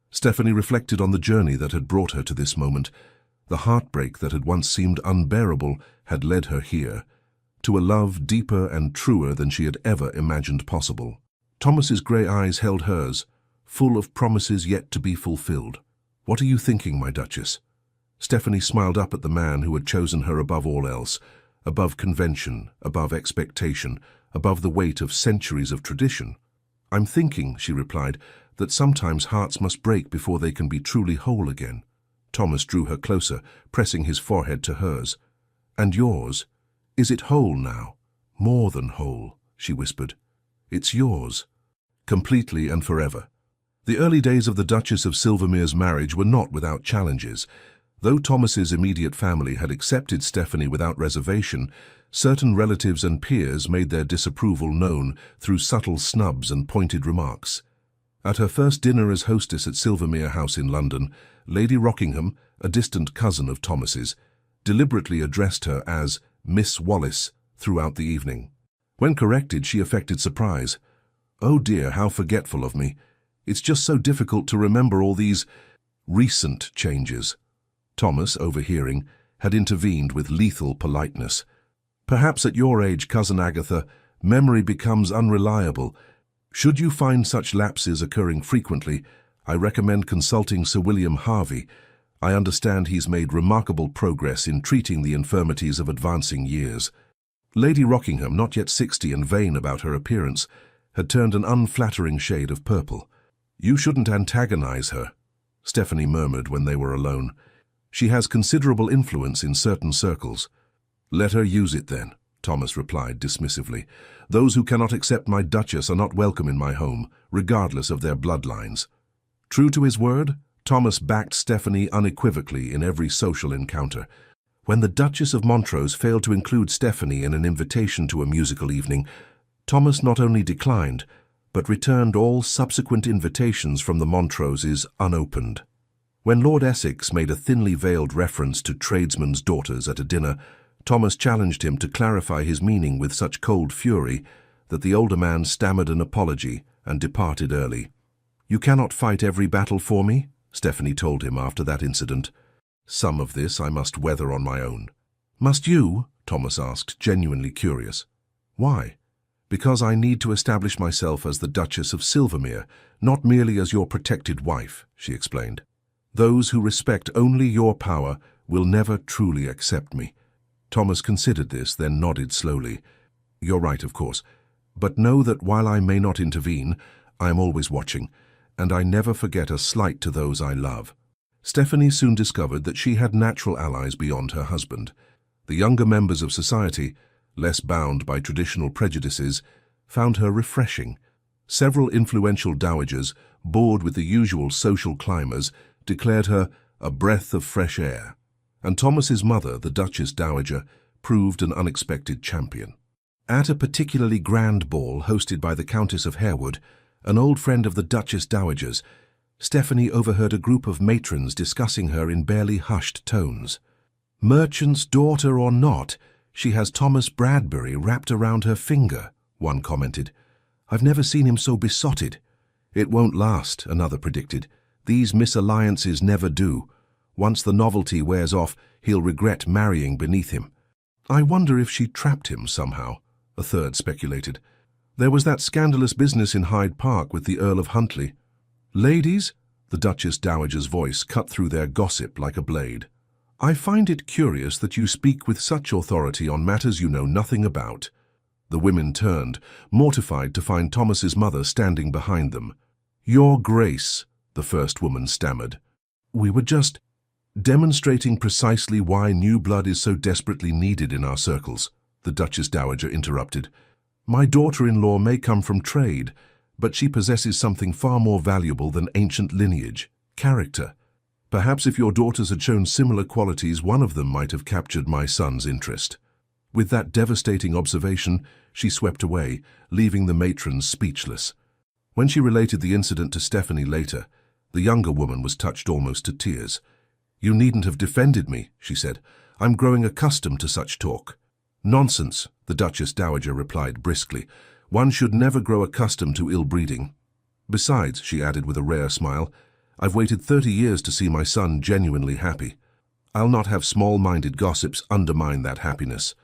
Stephanie reflected on the journey that had brought her to this moment. The heartbreak that had once seemed unbearable had led her here, to a love deeper and truer than she had ever imagined possible. Thomas's grey eyes held hers, full of promises yet to be fulfilled. "What are you thinking, my Duchess?" Stephanie smiled up at the man who had chosen her above all else, above convention, above expectation, above the weight of centuries of tradition. "I'm thinking," she replied, "that sometimes hearts must break before they can be truly whole again." Thomas drew her closer, pressing his forehead to hers. "And yours? Is it whole now?" "More than whole," she whispered. "It's yours. Completely and forever." The early days of the Duchess of Silvermere's marriage were not without challenges. Though Thomas's immediate family had accepted Stephanie without reservation, certain relatives and peers made their disapproval known through subtle snubs and pointed remarks. At her first dinner as hostess at Silvermere House in London, Lady Rockingham, a distant cousin of Thomas's, deliberately addressed her as Miss Wallis throughout the evening. When corrected, she affected surprise. "Oh dear, how forgetful of me. It's just so difficult to remember all these recent changes." Thomas, overhearing, had intervened with lethal politeness. "Perhaps at your age, Cousin Agatha, memory becomes unreliable. Should you find such lapses occurring frequently, I recommend consulting Sir William Harvey. I understand he's made remarkable progress in treating the infirmities of advancing years." Lady Rockingham, not yet 60 and vain about her appearance, had turned an unflattering shade of purple. "You shouldn't antagonize her," Stephanie murmured when they were alone. "She has considerable influence in certain circles." "Let her use it then," Thomas replied dismissively. "Those who cannot accept my Duchess are not welcome in my home, regardless of their bloodlines." True to his word, Thomas backed Stephanie unequivocally in every social encounter. When the Duchess of Montrose failed to include Stephanie in an invitation to a musical evening, Thomas not only declined, but returned all subsequent invitations from the Montroses unopened. When Lord Essex made a thinly veiled reference to tradesmen's daughters at a dinner, Thomas challenged him to clarify his meaning with such cold fury that the older man stammered an apology and departed early. "You cannot fight every battle for me," Stephanie told him after that incident. "Some of this I must weather on my own." "Must you?" Thomas asked, genuinely curious. "Why?" "Because I need to establish myself as the Duchess of Silvermere, not merely as your protected wife," she explained. "Those who respect only your power will never truly accept me." Thomas considered this, then nodded slowly. "You're right, of course. But know that while I may not intervene, I am always watching, and I never forget a slight to those I love." Stephanie soon discovered that she had natural allies beyond her husband. The younger members of society, less bound by traditional prejudices, found her refreshing. Several influential dowagers, bored with the usual social climbers, declared her a breath of fresh air. And Thomas's mother, the Duchess Dowager, proved an unexpected champion. At a particularly grand ball hosted by the Countess of Harewood, an old friend of the Duchess Dowager's, Stephanie overheard a group of matrons discussing her in barely hushed tones. "Merchant's daughter or not, she has Thomas Bradbury wrapped around her finger," one commented. "I've never seen him so besotted." "It won't last," another predicted. "These misalliances never do. Once the novelty wears off, he'll regret marrying beneath him." "I wonder if she trapped him somehow," a third speculated. "There was that scandalous business in Hyde Park with the Earl of Huntly." "Ladies," the Duchess Dowager's voice cut through their gossip like a blade, "I find it curious that you speak with such authority on matters you know nothing about." The women turned, mortified to find Thomas's mother standing behind them. "Your Grace," the first woman stammered. "We were just demonstrating precisely why new blood is so desperately needed in our circles," the Duchess Dowager interrupted. "My daughter-in-law may come from trade, but she possesses something far more valuable than ancient lineage: character. Perhaps if your daughters had shown similar qualities, one of them might have captured my son's interest." With that devastating observation, she swept away, leaving the matrons speechless. When she related the incident to Stephanie later, the younger woman was touched almost to tears. "You needn't have defended me," she said. "I'm growing accustomed to such talk." "Nonsense," the Duchess Dowager replied briskly. "One should never grow accustomed to ill-breeding. Besides," she added with a rare smile, "I've waited 30 years to see my son genuinely happy. I'll not have small-minded gossips undermine that happiness."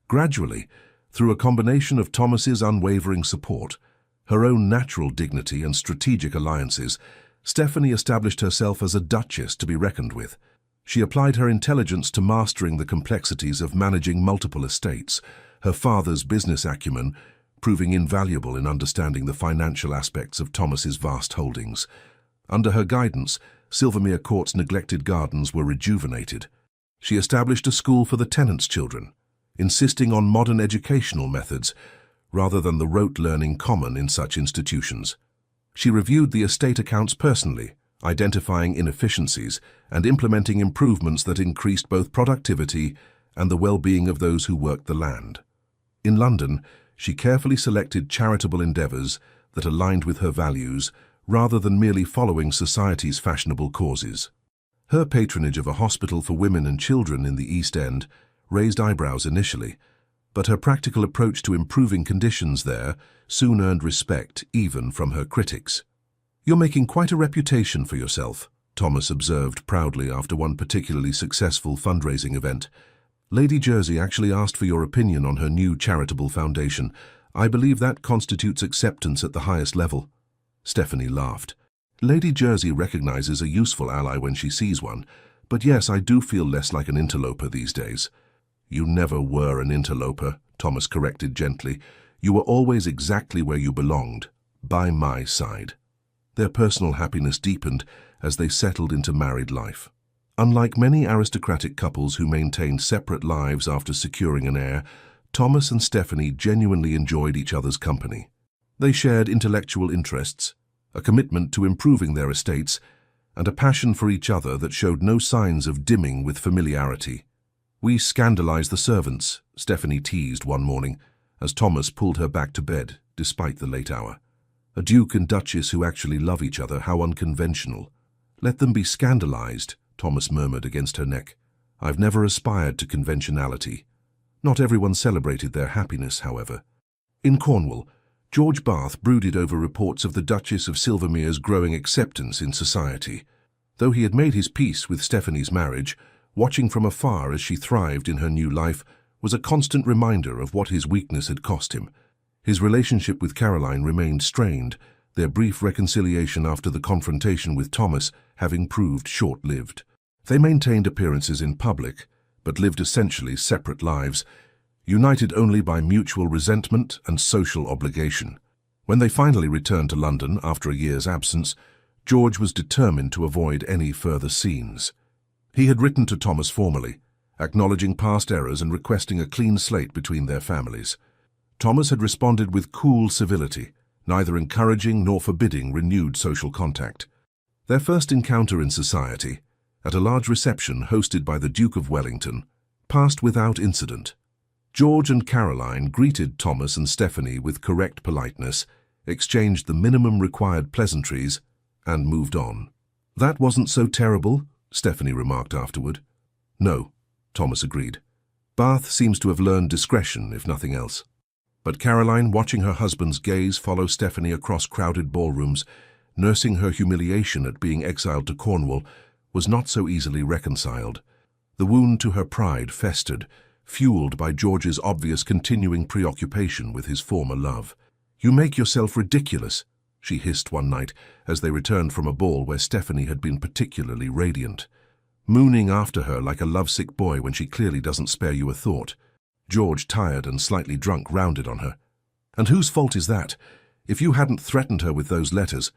Gradually, through a combination of Thomas's unwavering support, her own natural dignity and strategic alliances, Stephanie established herself as a duchess to be reckoned with. She applied her intelligence to mastering the complexities of managing multiple estates, her father's business acumen proving invaluable in understanding the financial aspects of Thomas's vast holdings. Under her guidance, Silvermere Court's neglected gardens were rejuvenated. She established a school for the tenants' children, insisting on modern educational methods rather than the rote learning common in such institutions. She reviewed the estate accounts personally, identifying inefficiencies and implementing improvements that increased both productivity and the well-being of those who worked the land. In London, she carefully selected charitable endeavours that aligned with her values rather than merely following society's fashionable causes. Her patronage of a hospital for women and children in the East End raised eyebrows initially, but her practical approach to improving conditions there soon earned respect even from her critics. "You're making quite a reputation for yourself," Thomas observed proudly after one particularly successful fundraising event. "Lady Jersey actually asked for your opinion on her new charitable foundation. I believe that constitutes acceptance at the highest level." Stephanie laughed. "Lady Jersey recognizes a useful ally when she sees one, but yes, I do feel less like an interloper these days." "You never were an interloper," Thomas corrected gently. "You were always exactly where you belonged, by my side." Their personal happiness deepened as they settled into married life. Unlike many aristocratic couples who maintained separate lives after securing an heir, Thomas and Stephanie genuinely enjoyed each other's company. They shared intellectual interests, a commitment to improving their estates, and a passion for each other that showed no signs of dimming with familiarity. "We scandalized the servants," Stephanie teased one morning, as Thomas pulled her back to bed, despite the late hour. "A duke and duchess who actually love each other, how unconventional." "Let them be scandalized," Thomas murmured against her neck. "I've never aspired to conventionality." Not everyone celebrated their happiness, however. In Cornwall, George Bath brooded over reports of the Duchess of Silvermere's growing acceptance in society. Though he had made his peace with Stephanie's marriage, watching from afar as she thrived in her new life was a constant reminder of what his weakness had cost him. His relationship with Caroline remained strained, their brief reconciliation after the confrontation with Thomas having proved short-lived. They maintained appearances in public, but lived essentially separate lives, united only by mutual resentment and social obligation. When they finally returned to London after a year's absence, George was determined to avoid any further scenes. He had written to Thomas formally, acknowledging past errors and requesting a clean slate between their families. Thomas had responded with cool civility, neither encouraging nor forbidding renewed social contact. Their first encounter in society, at a large reception hosted by the Duke of Wellington, passed without incident. George and Caroline greeted Thomas and Stephanie with correct politeness, exchanged the minimum required pleasantries, and moved on. "That wasn't so terrible," Stephanie remarked afterward. "No," Thomas agreed. "Bath seems to have learned discretion, if nothing else." But Caroline, watching her husband's gaze follow Stephanie across crowded ballrooms, nursing her humiliation at being exiled to Cornwall, was not so easily reconciled. The wound to her pride festered, fueled by George's obvious continuing preoccupation with his former love. "You make yourself ridiculous," she hissed one night as they returned from a ball where Stephanie had been particularly radiant. "Mooning after her like a lovesick boy when she clearly doesn't spare you a thought." George, tired and slightly drunk, rounded on her. "And whose fault is that? If you hadn't threatened her with those letters—"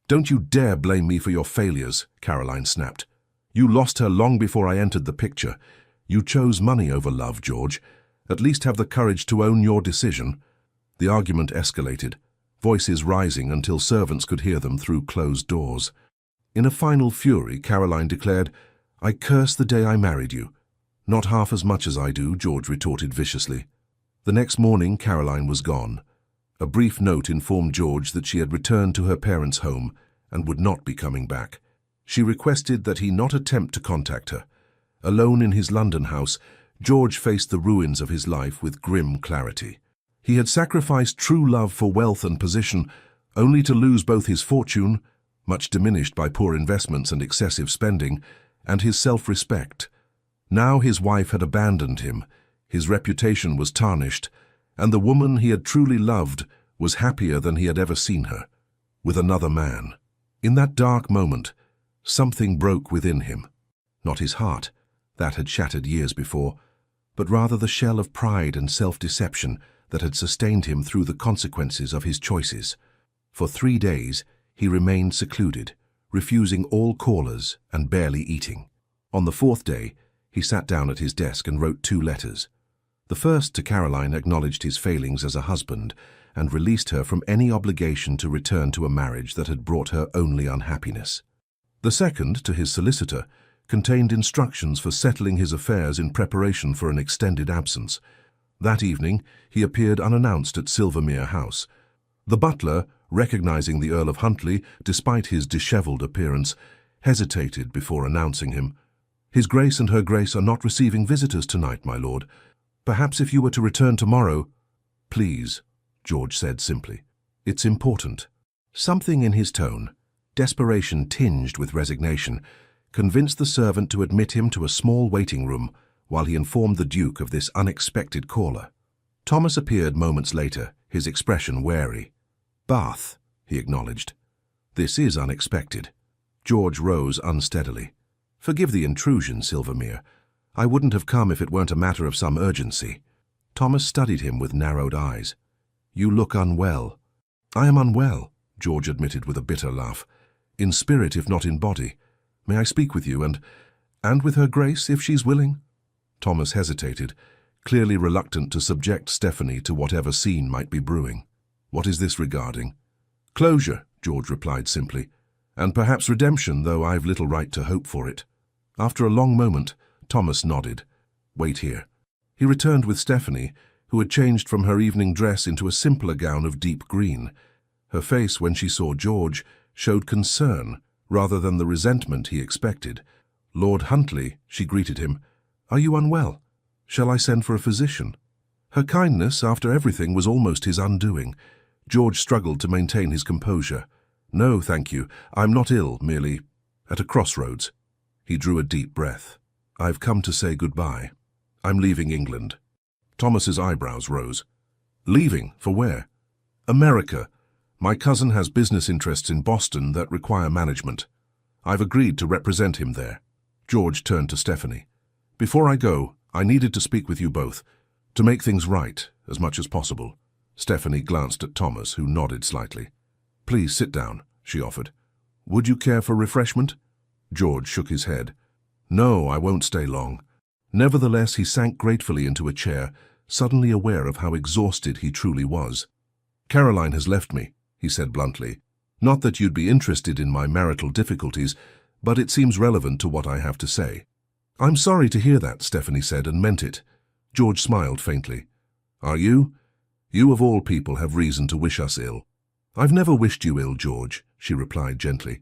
"Don't you dare blame me for your failures," Caroline snapped. "You lost her long before I entered the picture. You chose money over love, George. At least have the courage to own your decision." The argument escalated, voices rising until servants could hear them through closed doors. In a final fury, Caroline declared, "I curse the day I married you." "Not half as much as I do," George retorted viciously. The next morning, Caroline was gone. A brief note informed George that she had returned to her parents' home and would not be coming back. She requested that he not attempt to contact her. Alone in his London house, George faced the ruins of his life with grim clarity. He had sacrificed true love for wealth and position, only to lose both his fortune, much diminished by poor investments and excessive spending, and his self-respect. Now his wife had abandoned him, his reputation was tarnished, and the woman he had truly loved was happier than he had ever seen her, with another man. In that dark moment, something broke within him. Not his heart, that had shattered years before, but rather the shell of pride and self-deception that had sustained him through the consequences of his choices. For 3 days, he remained secluded, refusing all callers and barely eating. On the 4th day, he sat down at his desk and wrote 2 letters. The first to Caroline acknowledged his failings as a husband and released her from any obligation to return to a marriage that had brought her only unhappiness. The second, to his solicitor, contained instructions for settling his affairs in preparation for an extended absence. That evening, he appeared unannounced at Silvermere House. The butler, recognizing the Earl of Huntly despite his dishevelled appearance, hesitated before announcing him. "His Grace and Her Grace are not receiving visitors tonight, my lord. Perhaps if you were to return tomorrow—" "Please," George said simply. "It's important." Something in his tone, desperation tinged with resignation, convinced the servant to admit him to a small waiting room while he informed the Duke of this unexpected caller. Thomas appeared moments later, his expression wary. "Bath," he acknowledged. "This is unexpected." George rose unsteadily. "Forgive the intrusion, Silvermere. I wouldn't have come if it weren't a matter of some urgency." Thomas studied him with narrowed eyes. "You look unwell." "I am unwell," George admitted with a bitter laugh. "In spirit, if not in body. May I speak with you, and with Her Grace, if she's willing?" Thomas hesitated, clearly reluctant to subject Stephanie to whatever scene might be brewing. "What is this regarding?" "Closure," George replied simply. "And perhaps redemption, though I've little right to hope for it." After a long moment, Thomas nodded. "Wait here." He returned with Stephanie, who had changed from her evening dress into a simpler gown of deep green. Her face, when she saw George, showed concern rather than the resentment he expected. "Lord Huntly," she greeted him. "Are you unwell? Shall I send for a physician?" Her kindness, after everything, was almost his undoing. George struggled to maintain his composure. "No, thank you. I'm not ill, merely at a crossroads." He drew a deep breath. "I've come to say goodbye. I'm leaving England." Thomas's eyebrows rose. "Leaving? For where?" "America. My cousin has business interests in Boston that require management. I've agreed to represent him there." George turned to Stephanie. "Before I go, I needed to speak with you both, to make things right as much as possible." Stephanie glanced at Thomas, who nodded slightly. "Please sit down," she offered. "Would you care for refreshment?" George shook his head. "No, I won't stay long." Nevertheless, he sank gratefully into a chair, suddenly aware of how exhausted he truly was. "Caroline has left me," he said bluntly. "Not that you'd be interested in my marital difficulties, but it seems relevant to what I have to say." "I'm sorry to hear that," Stephanie said, and meant it. George smiled faintly. Are you? You of all people have reason to wish us ill. I've never wished you ill, George, she replied gently.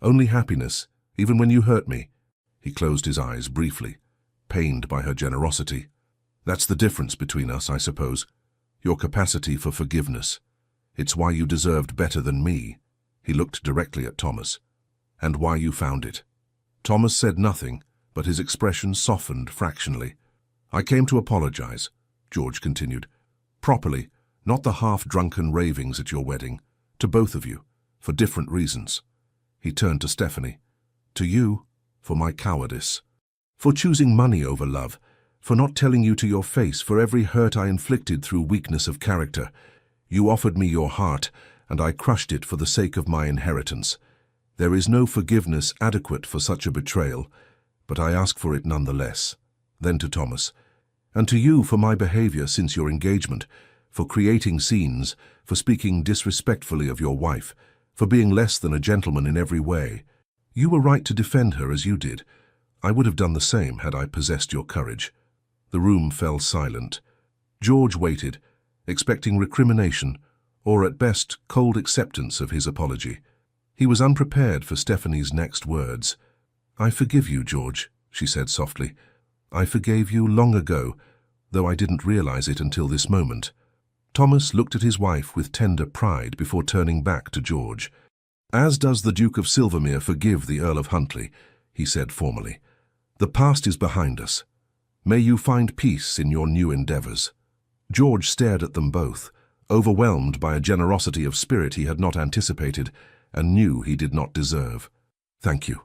Only happiness, even when you hurt me. He closed his eyes briefly, pained by her generosity. That's the difference between us, I suppose. Your capacity for forgiveness. It's why you deserved better than me. He looked directly at Thomas. And why you found it. Thomas said nothing, but his expression softened fractionally. I came to apologize, George continued. Properly, not the half-drunken ravings at your wedding. To both of you, for different reasons. He turned to Stephanie. To you, for my cowardice. For choosing money over love. For not telling you to your face for every hurt I inflicted through weakness of character. You offered me your heart, and I crushed it for the sake of my inheritance. There is no forgiveness adequate for such a betrayal, but I ask for it nonetheless. Then to Thomas. And to you for my behavior since your engagement, for creating scenes, for speaking disrespectfully of your wife, for being less than a gentleman in every way. You were right to defend her as you did. I would have done the same had I possessed your courage. The room fell silent. George waited, expecting recrimination, or at best cold acceptance of his apology. He was unprepared for Stephanie's next words. I forgive you, George, she said softly. I forgave you long ago, though I didn't realize it until this moment. Thomas looked at his wife with tender pride before turning back to George. As does the Duke of Silvermere forgive the Earl of Huntly, he said formally. The past is behind us. May you find peace in your new endeavors. George stared at them both, overwhelmed by a generosity of spirit he had not anticipated and knew he did not deserve. Thank you,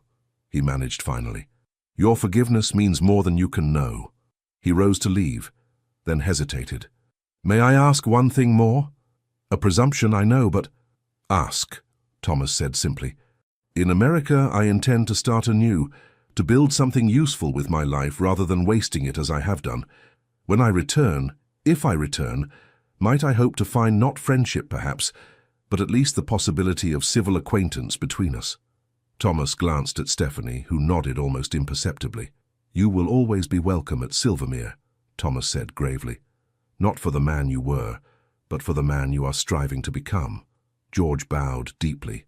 he managed finally. Your forgiveness means more than you can know. He rose to leave, then hesitated. May I ask one thing more? A presumption, I know, but... Ask, Thomas said simply. In America, I intend to start anew, to build something useful with my life rather than wasting it as I have done. When I return, if I return, might I hope to find not friendship perhaps, but at least the possibility of civil acquaintance between us. Thomas glanced at Stephanie, who nodded almost imperceptibly. You will always be welcome at Silvermere, Thomas said gravely. Not for the man you were, but for the man you are striving to become. George bowed deeply.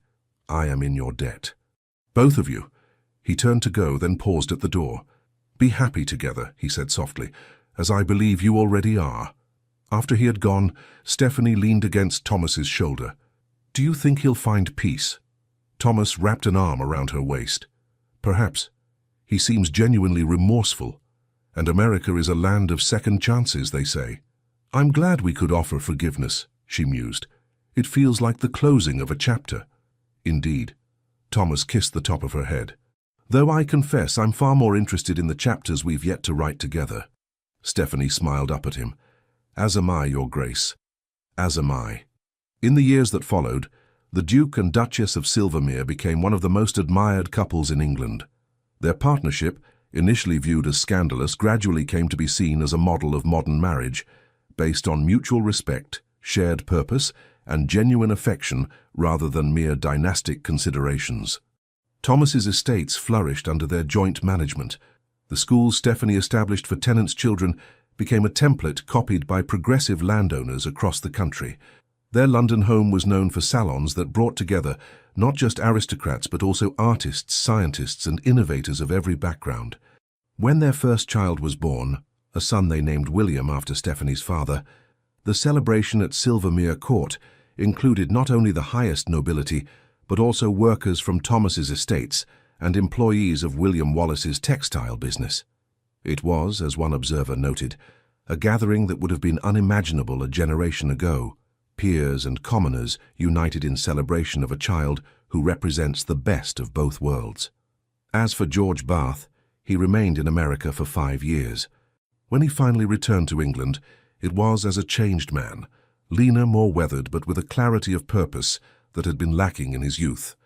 I am in your debt. Both of you. He turned to go, then paused at the door. Be happy together, he said softly, as I believe you already are. After he had gone, Stephanie leaned against Thomas's shoulder. Do you think he'll find peace? Thomas wrapped an arm around her waist. Perhaps. He seems genuinely remorseful. And America is a land of second chances, they say. I'm glad we could offer forgiveness, she mused. It feels like the closing of a chapter. Indeed. Thomas kissed the top of her head. Though I confess I'm far more interested in the chapters we've yet to write together. Stephanie smiled up at him. As am I, Your Grace. As am I. In the years that followed, the Duke and Duchess of Silvermere became one of the most admired couples in England. Their partnership, initially viewed as scandalous, gradually came to be seen as a model of modern marriage, based on mutual respect, shared purpose, and genuine affection rather than mere dynastic considerations. Thomas's estates flourished under their joint management. The schools Stephanie established for tenants' children became a template copied by progressive landowners across the country. Their London home was known for salons that brought together not just aristocrats but also artists, scientists, and innovators of every background. When their first child was born, a son they named William after Stephanie's father, the celebration at Silvermere Court included not only the highest nobility, but also workers from Thomas's estates and employees of William Wallace's textile business. It was, as one observer noted, a gathering that would have been unimaginable a generation ago, peers and commoners united in celebration of a child who represents the best of both worlds. As for George Bath, he remained in America for 5 years. When he finally returned to England, it was as a changed man, leaner, more weathered, but with a clarity of purpose that had been lacking in his youth.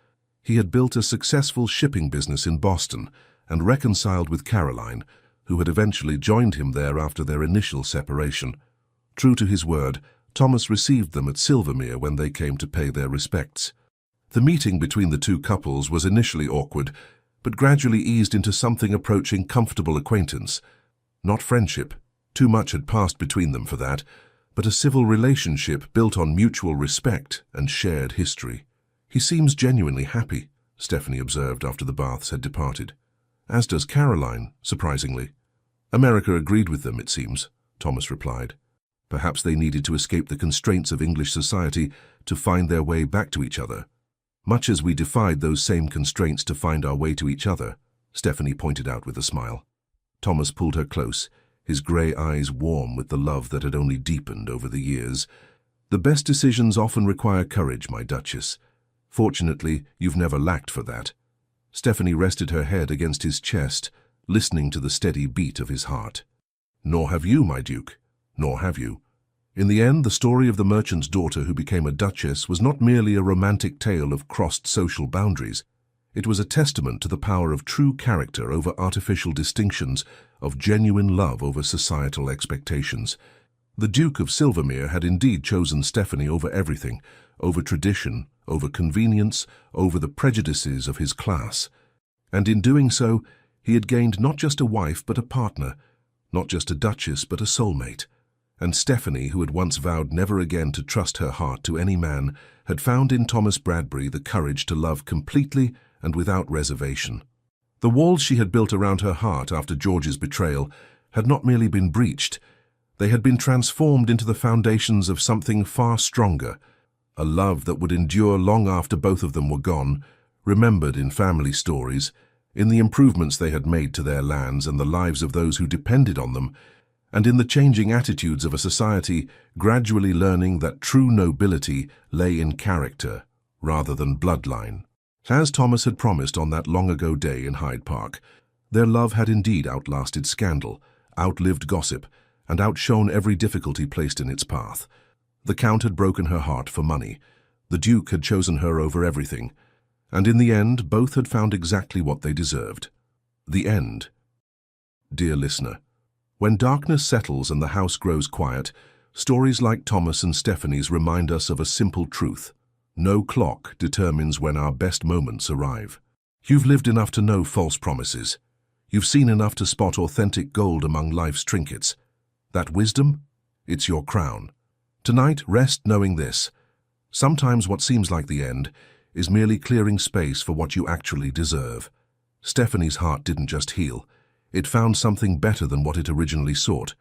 He had built a successful shipping business in Boston and reconciled with Caroline, who had eventually joined him there after their initial separation. True to his word, Thomas received them at Silvermere when they came to pay their respects. The meeting between the two couples was initially awkward, but gradually eased into something approaching comfortable acquaintance. Not friendship. Too much had passed between them for that, but a civil relationship built on mutual respect and shared history. "He seems genuinely happy," Stephanie observed after the Baths had departed. "As does Caroline, surprisingly." "America agreed with them, it seems," Thomas replied. "Perhaps they needed to escape the constraints of English society to find their way back to each other. Much as we defied those same constraints to find our way to each other," Stephanie pointed out with a smile. Thomas pulled her close, his grey eyes warm with the love that had only deepened over the years. "The best decisions often require courage, my Duchess. Fortunately, you've never lacked for that." Stephanie rested her head against his chest, listening to the steady beat of his heart. "Nor have you, my Duke. Nor have you." In the end, the story of the merchant's daughter who became a duchess was not merely a romantic tale of crossed social boundaries. It was a testament to the power of true character over artificial distinctions, of genuine love over societal expectations. The Duke of Silvermere had indeed chosen Stephanie over everything, over tradition, over convenience, over the prejudices of his class. And in doing so, he had gained not just a wife but a partner, not just a duchess but a soulmate. And Stephanie, who had once vowed never again to trust her heart to any man, had found in Thomas Bradbury the courage to love completely and without reservation. The walls she had built around her heart after George's betrayal had not merely been breached, they had been transformed into the foundations of something far stronger, a love that would endure long after both of them were gone, remembered in family stories, in the improvements they had made to their lands and the lives of those who depended on them, and in the changing attitudes of a society gradually learning that true nobility lay in character rather than bloodline. As Thomas had promised on that long-ago day in Hyde Park, their love had indeed outlasted scandal, outlived gossip, and outshone every difficulty placed in its path. The Count had broken her heart for money, the Duke had chosen her over everything, and in the end both had found exactly what they deserved. The end. Dear listener, when darkness settles and the house grows quiet, stories like Thomas and Stephanie's remind us of a simple truth. No clock determines when our best moments arrive. You've lived enough to know false promises. You've seen enough to spot authentic gold among life's trinkets. That wisdom? It's your crown. Tonight, rest knowing this. Sometimes what seems like the end is merely clearing space for what you actually deserve. Stephanie's heart didn't just heal. It found something better than what it originally sought.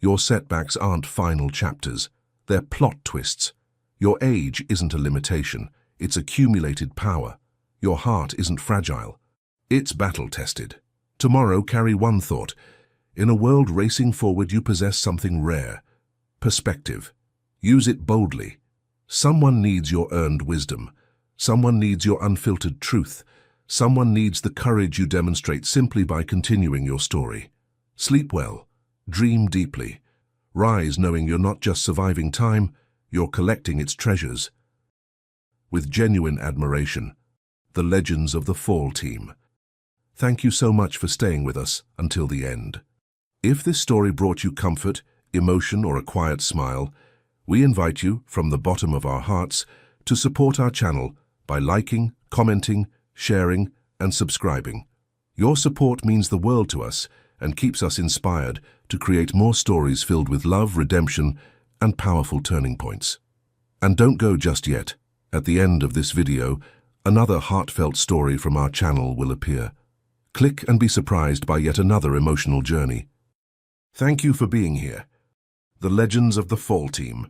Your setbacks aren't final chapters. They're plot twists. Your age isn't a limitation. It's accumulated power. Your heart isn't fragile. It's battle-tested. Tomorrow, carry one thought. In a world racing forward, you possess something rare. Perspective. Use it boldly. Someone needs your earned wisdom. Someone needs your unfiltered truth. Someone needs the courage you demonstrate simply by continuing your story. Sleep well. Dream deeply. Rise knowing you're not just surviving time, you're collecting its treasures. With genuine admiration, the Legends of the Fall team. Thank you so much for staying with us until the end. If this story brought you comfort, emotion, or a quiet smile, we invite you, from the bottom of our hearts, to support our channel by liking, commenting, sharing, and subscribing. Your support means the world to us and keeps us inspired to create more stories filled with love, redemption, and powerful turning points. And don't go just yet. At the end of this video, another heartfelt story from our channel will appear. Click and be surprised by yet another emotional journey. Thank you for being here. The Legends of the Fall team.